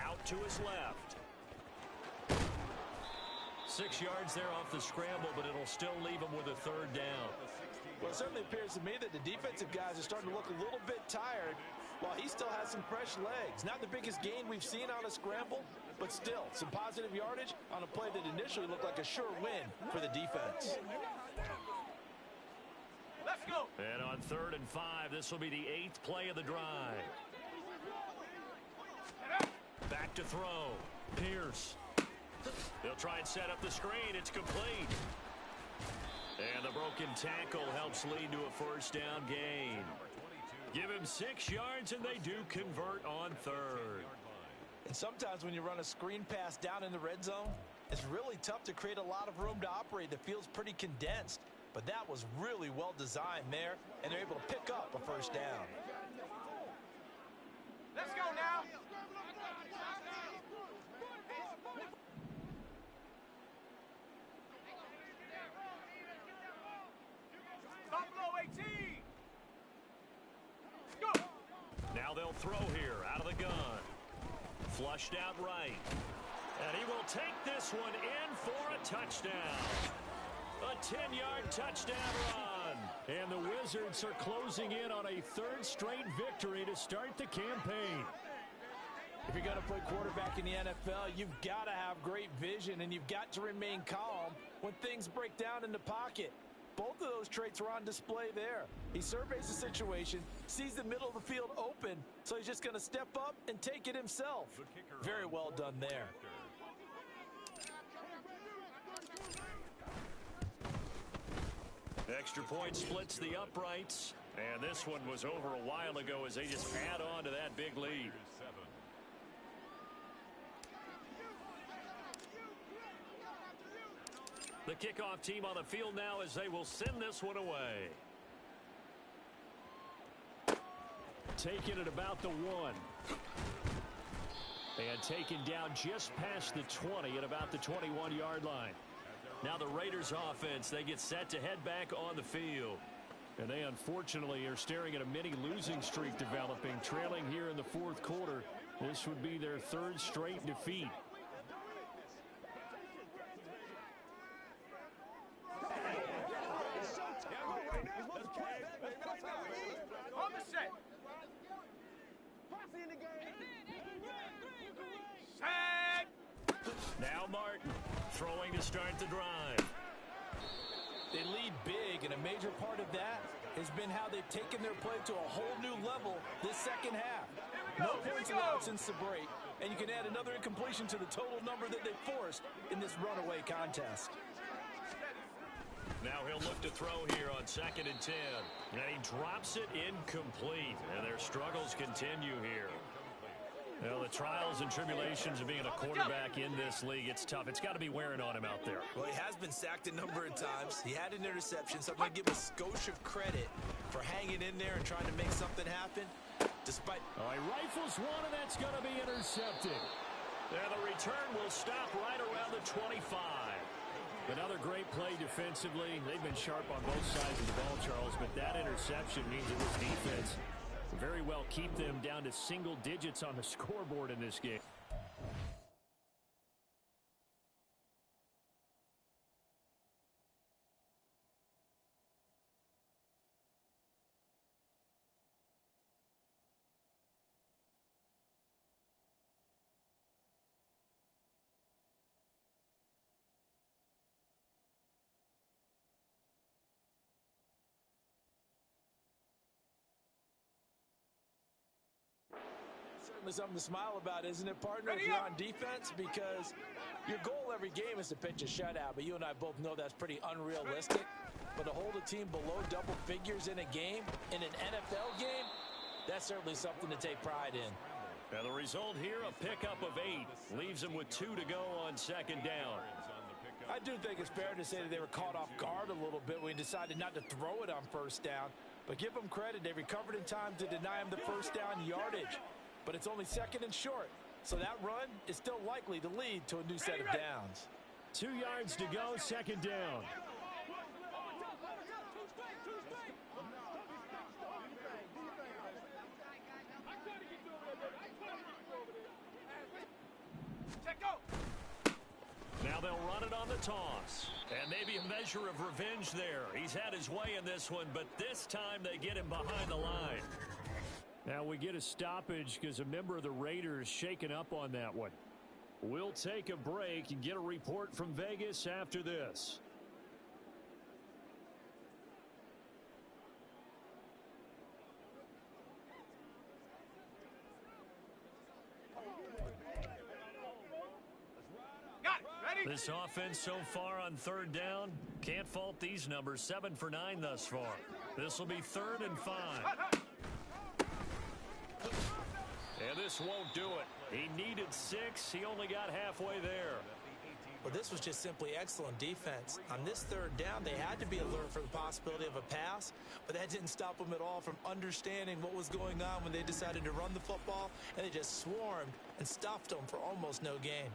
Out to his left. 6 yards there off the scramble, but it'll still leave him with a 3rd down. Well, it certainly appears to me that the defensive guys are starting to look a little bit tired while he still has some fresh legs. Not the biggest gain we've seen on a scramble, but still some positive yardage on a play that initially looked like a sure win for the defense. Let's go. And on 3rd and 5, this will be the 8th play of the drive. Back to throw. Pierce. They'll try and set up the screen. It's complete. And the broken tackle helps lead to a first down gain. Give him 6 yards, and they do convert on 3rd. And sometimes when you run a screen pass down in the red zone, it's really tough to create a lot of room to operate. The field's pretty condensed. But that was really well designed there, and they're able to pick up a first down. Let's go now. Buffalo 18. Go. Now they'll throw here out of the gun. Flushed out right. And he will take this one in for a touchdown. A 10-yard touchdown run. And the Wizards are closing in on a 3rd straight victory to start the campaign. If you're going to play quarterback in the NFL, you've got to have great vision, and you've got to remain calm when things break down in the pocket. Both of those traits were on display there. He surveys the situation, sees the middle of the field open, so he's just going to step up and take it himself. Very well done there. Extra point splits the uprights. And this one was over a while ago as they just add on to that big lead. The kickoff team on the field now as they will send this one away. Taking it about the 1. And taken down just past the 20 at about the 21-yard line. Now the Raiders offense, they get set to head back on the field. And they unfortunately are staring at a mini losing streak developing, trailing here in the fourth quarter. This would be their 3rd straight defeat. On the set. Set. Now Martin throwing to start the drive. They lead big, and a major part of that has been how they've taken their play to a whole new level this second half. No points allowed since the break, and you can add another incompletion to the total number that they forced in this runaway contest. Now he'll look to throw here on 2nd and 10. And he drops it incomplete, and their struggles continue here. Well, the trials and tribulations of being a quarterback in this league, it's tough. It's got to be wearing on him out there. Well, he has been sacked a number of times. He had an interception, so I'm going to give a skosh of credit for hanging in there and trying to make something happen. Despite... Oh, he rifles one, and that's going to be intercepted. And the return will stop right around the 25. Another great play defensively. They've been sharp on both sides of the ball, Charles, but that interception means that this defense very well keep them down to single digits on the scoreboard in this game. Certainly something to smile about, isn't it, partner, if you're on defense? Because your goal every game is to pitch a shutout, but you and I both know that's pretty unrealistic. But to hold a team below double figures in a game, in an NFL game, that's certainly something to take pride in. And the result here, a pickup of 8. Leaves them with 2 to go on second down. I do think it's fair to say that they were caught off guard a little bit when we decided not to throw it on first down. But give them credit, they recovered in time to deny them the first down yardage. But it's only second and short, so that run is still likely to lead to a new set of downs. 2 yards to go, second down. Now they'll run it on the toss. And maybe a measure of revenge there. He's had his way in this one, but this time they get him behind the line. Now we get a stoppage because a member of the Raiders shaken up on that one. We'll take a break and get a report from Vegas after this. This offense so far on third down, can't fault these numbers. 7 for 9 thus far. This will be 3rd and 5. And this won't do it. He needed 6. He only got halfway there. Well, this was just simply excellent defense. On this third down, they had to be alert for the possibility of a pass, but that didn't stop them at all from understanding what was going on when they decided to run the football, and they just swarmed and stuffed them for almost no gain.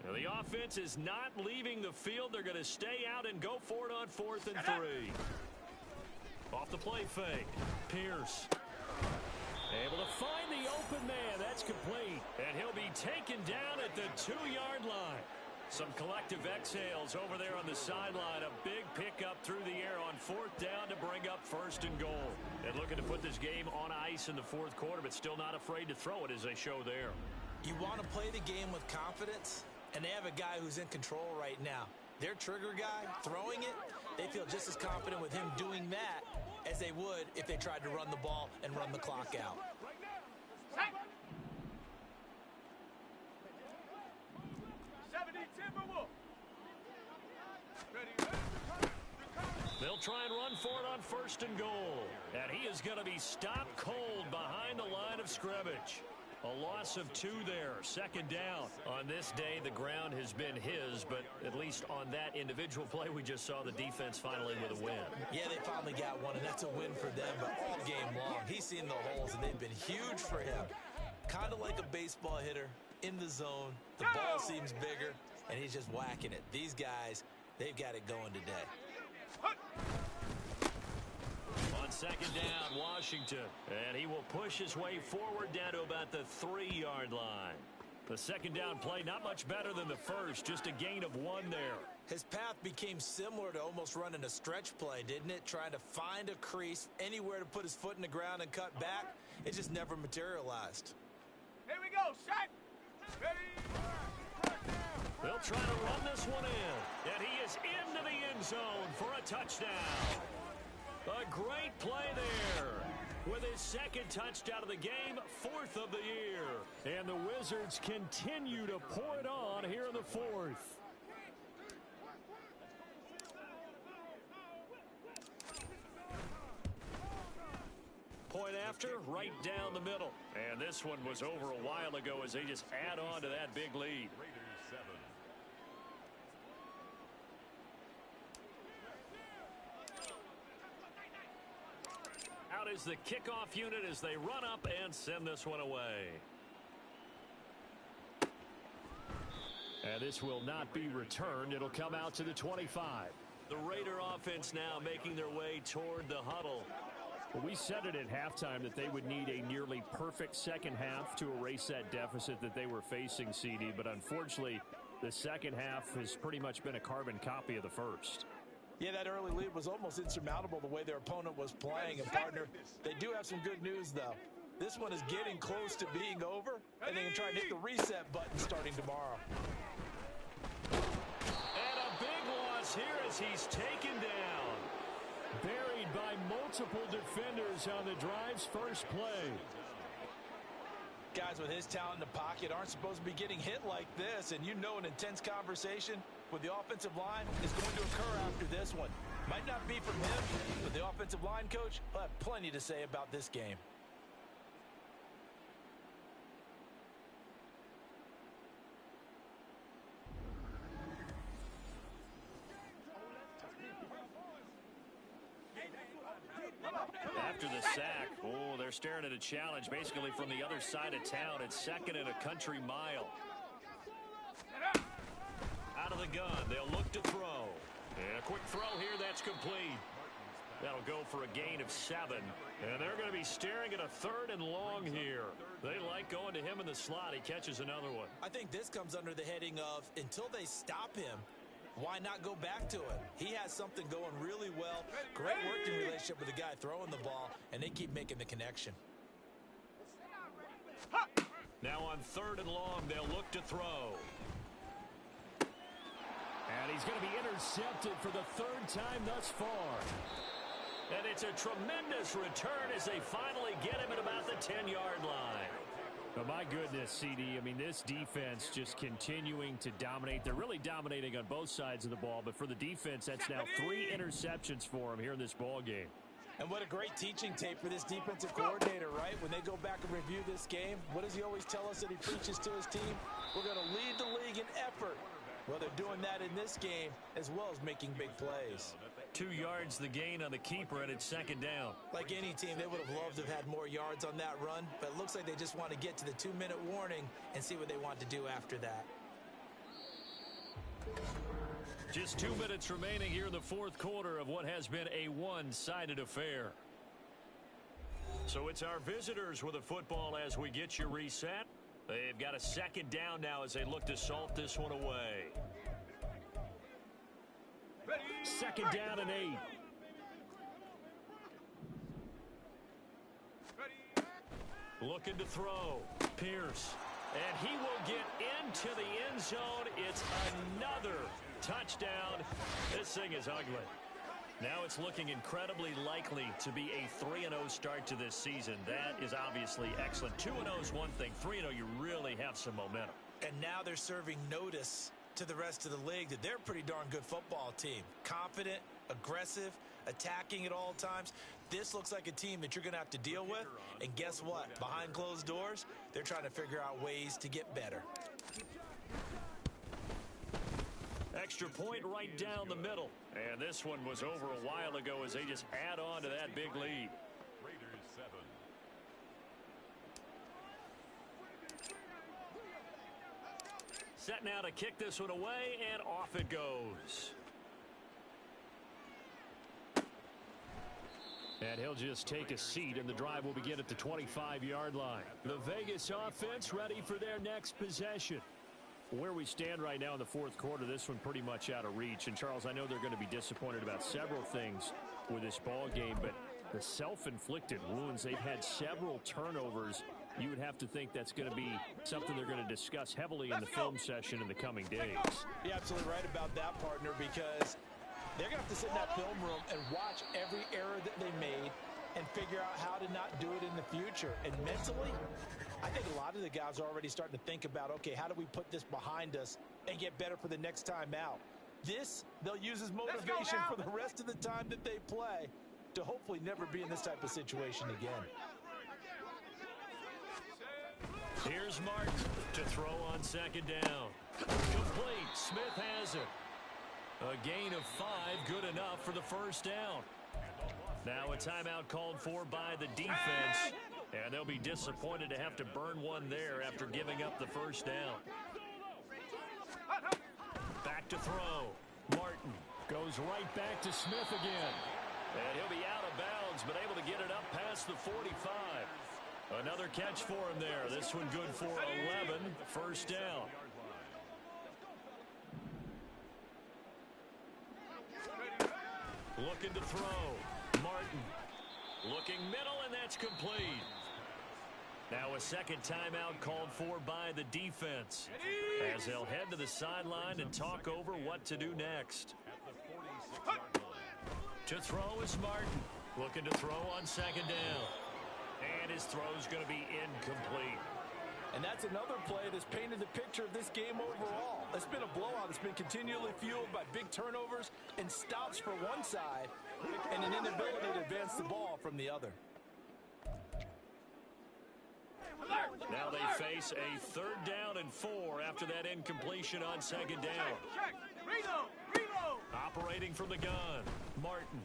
Now, the offense is not leaving the field. They're going to stay out and go for it on 4th and 3. Off the play fake. Pierce. Able to find the open man. That's complete. And he'll be taken down at the 2-yard line. Some collective exhales over there on the sideline. A big pickup through the air on 4th down to bring up 1st and goal. And looking to put this game on ice in the 4th quarter, but still not afraid to throw it as they show there. You want to play the game with confidence, and they have a guy who's in control right now. Their trigger guy, throwing it, they feel just as confident with him doing that as they would if they tried to run the ball and run the clock out. They'll try and run for it on 1st and goal. And he is going to be stopped cold behind the line of scrimmage. A loss of 2 there, 2nd down. On this day, the ground has been his, but at least on that individual play, we just saw the defense finally with a win. Yeah, they finally got one, and that's a win for them, but all game long, he's seen the holes, and they've been huge for him. Kind of like a baseball hitter in the zone. The ball seems bigger, and he's just whacking it. These guys, they've got it going today. On 2nd down, Washington. And he will push his way forward down to about the 3-yard line. The 2nd down play, not much better than the first, just a gain of 1 there. His path became similar to almost running a stretch play, didn't it? Trying to find a crease, anywhere to put his foot in the ground and cut back. It just never materialized. Here we go, set, ready. They'll try to run this one in. And he is into the end zone for a touchdown. A great play there. With his 2nd touchdown of the game, 4th of the year. And the Wizards continue to pour it on here in the 4th. Point after. after, right down the middle. And this one was over a while ago as they just add on to that big lead. Raiders 7. Out is the kickoff unit as they run up and send this one away. And this will not be returned. It'll come out to the 25. The Raider offense now making their way toward the huddle. Well, we said it at halftime that they would need a nearly perfect second half to erase that deficit that they were facing, CD. But unfortunately, the second half has pretty much been a carbon copy of the first. Yeah, that early lead was almost insurmountable the way their opponent was playing. And, partner, they do have some good news, though. This one is getting close to being over, and they can try and hit the reset button starting tomorrow. And a big loss here as he's taken down. Buried by multiple defenders on the drive's first play. Guys with his talent in the pocket aren't supposed to be getting hit like this, and you know an intense conversation with the offensive line is going to occur after this one. Might not be from him, but the offensive line coach will have plenty to say about this game. After the sack, they're staring at a challenge basically from the other side of town. It's second and a country mile. Out of the gun, they'll look to throw. And a quick throw here, that's complete. That'll go for a gain of 7. And they're going to be staring at a 3rd and long here. They like going to him in the slot. He catches another one. I think this comes under the heading of until they stop him, why not go back to it? He has something going really well. Great working relationship with the guy throwing the ball, and they keep making the connection. Now on 3rd and long, they'll look to throw. And he's going to be intercepted for the 3rd time thus far. And it's a tremendous return as they finally get him at about the 10-yard line. But my goodness, CD, I mean, this defense just continuing to dominate. They're really dominating on both sides of the ball, but for the defense, that's now 3 interceptions for them here in this ball game. And what a great teaching tape for this defensive coordinator, right? When they go back and review this game, what does he always tell us that he preaches to his team? We're going to lead the league in effort. Well, they're doing that in this game as well as making big plays. 2 yards the gain on the keeper, and it's 2nd down. Like any team, they would have loved to have had more yards on that run, but it looks like they just want to get to the 2-minute warning and see what they want to do after that. Just 2 minutes remaining here in the 4th quarter of what has been a one-sided affair. So it's our visitors with the football as we get you reset. They've got a 2nd down now as they look to salt this one away. 2nd down and 8. Looking to throw. Pierce. And he will get into the end zone. It's another touchdown. This thing is ugly. Now it's looking incredibly likely to be a 3-0 start to this season. That is obviously excellent. 2-0 is one thing. 3-0, you really have some momentum. And now they're serving notice to the rest of the league that they're a pretty darn good football team. Confident, aggressive, attacking at all times. This looks like a team that you're going to have to deal with. And guess what? Behind closed doors, they're trying to figure out ways to get better. Extra point right down the middle. And this one was over a while ago as they just add on to that big lead. Raiders 7. Set now to kick this one away, and off it goes. And he'll just take a seat, and the drive will begin at the 25-yard line. The Vegas offense ready for their next possession. Where we stand right now in the 4th quarter, this one pretty much out of reach. And, Charles, I know they're going to be disappointed about several things with this ball game, but the self-inflicted wounds, they've had several turnovers. You would have to think that's going to be something they're going to discuss heavily in the film session in the coming days. You're absolutely right about that, partner, because they're going to have to sit in that film room and watch every error that they made and figure out how to not do it in the future. And mentally, I think a lot of the guys are already starting to think about, okay, how do we put this behind us and get better for the next time out? This, they'll use as motivation for the rest of the time that they play to hopefully never be in this type of situation again. Here's Martin to throw on second down. Complete. Smith has it. A gain of 5, good enough for the first down. Now a timeout called for by the defense, and they'll be disappointed to have to burn one there after giving up the first down. Back to throw. Martin goes right back to Smith again. And he'll be out of bounds, but able to get it up past the 45. Another catch for him there. This one good for 11. First down. Looking to throw. Martin looking middle, and that's complete. Now a second timeout called for by the defense as they'll head to the sideline and talk over what to do next. To throw is Martin. Looking to throw on second down. And his throw's going to be incomplete. And that's another play that's painted the picture of this game overall. It's been a blowout. It's been continually fueled by big turnovers and stops for one side and an inability to advance the ball from the other. Now they face a 3rd down and 4 after that incompletion on second down. Reload. Operating from the gun, Martin.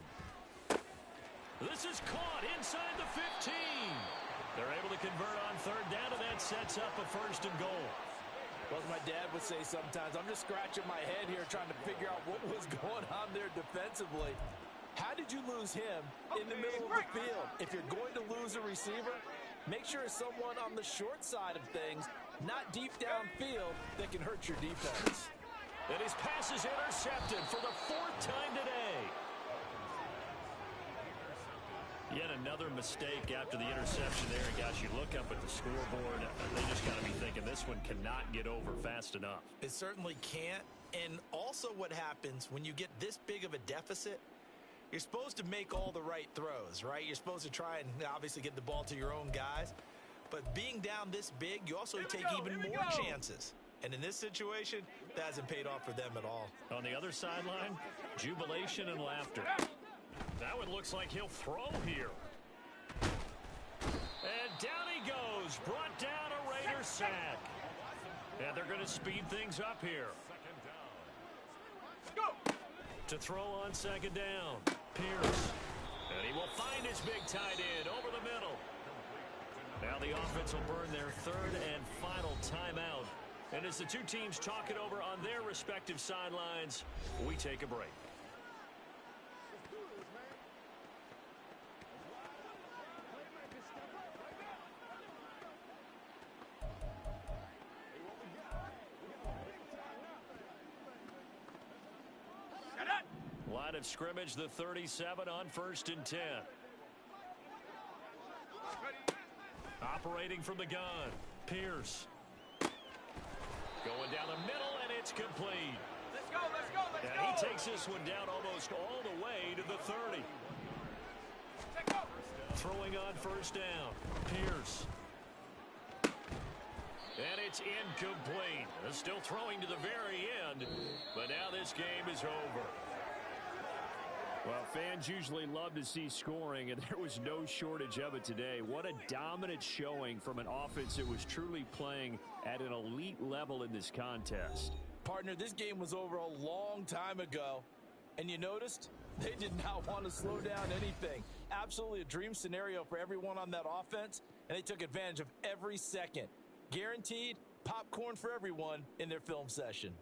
This is caught inside the 15. They're able to convert on 3rd down, and that sets up a 1st and goal. Well, as my dad would say sometimes, I'm just scratching my head here trying to figure out what was going on there defensively. How did you lose him in the middle of the field? If you're going to lose a receiver, make sure it's someone on the short side of things, not deep downfield, that can hurt your defense. And his pass is intercepted for the 4th time today. Yet another mistake after the interception there. And guys, you look up at the scoreboard, they just got to be thinking this one cannot get over fast enough. It certainly can't. And also what happens when you get this big of a deficit, you're supposed to make all the right throws, right? You're supposed to try and obviously get the ball to your own guys. But being down this big, you also take even more chances. And in this situation, that hasn't paid off for them at all. On the other sideline, jubilation and laughter. That one looks like he'll throw here. And down he goes. Brought down a Raider sack. And they're going to speed things up here. Go. To throw on second down. Pierce. And he will find his big tight end over the middle. Now the offense will burn their 3rd and final timeout. And as the two teams talk it over on their respective sidelines, we take a break. Line of scrimmage, the 37 on 1st and 10. Operating from the gun, Pierce. Going down the middle, and it's complete. Let's go. And he takes this one down almost all the way to the 30. Throwing on 1st down, Pierce. And it's incomplete. Still throwing to the very end, but now this game is over. Well, fans usually love to see scoring, and there was no shortage of it today. What a dominant showing from an offense that was truly playing at an elite level in this contest. Partner, this game was over a long time ago, and you noticed they did not want to slow down anything. Absolutely a dream scenario for everyone on that offense, and they took advantage of every second. Guaranteed popcorn for everyone in their film session.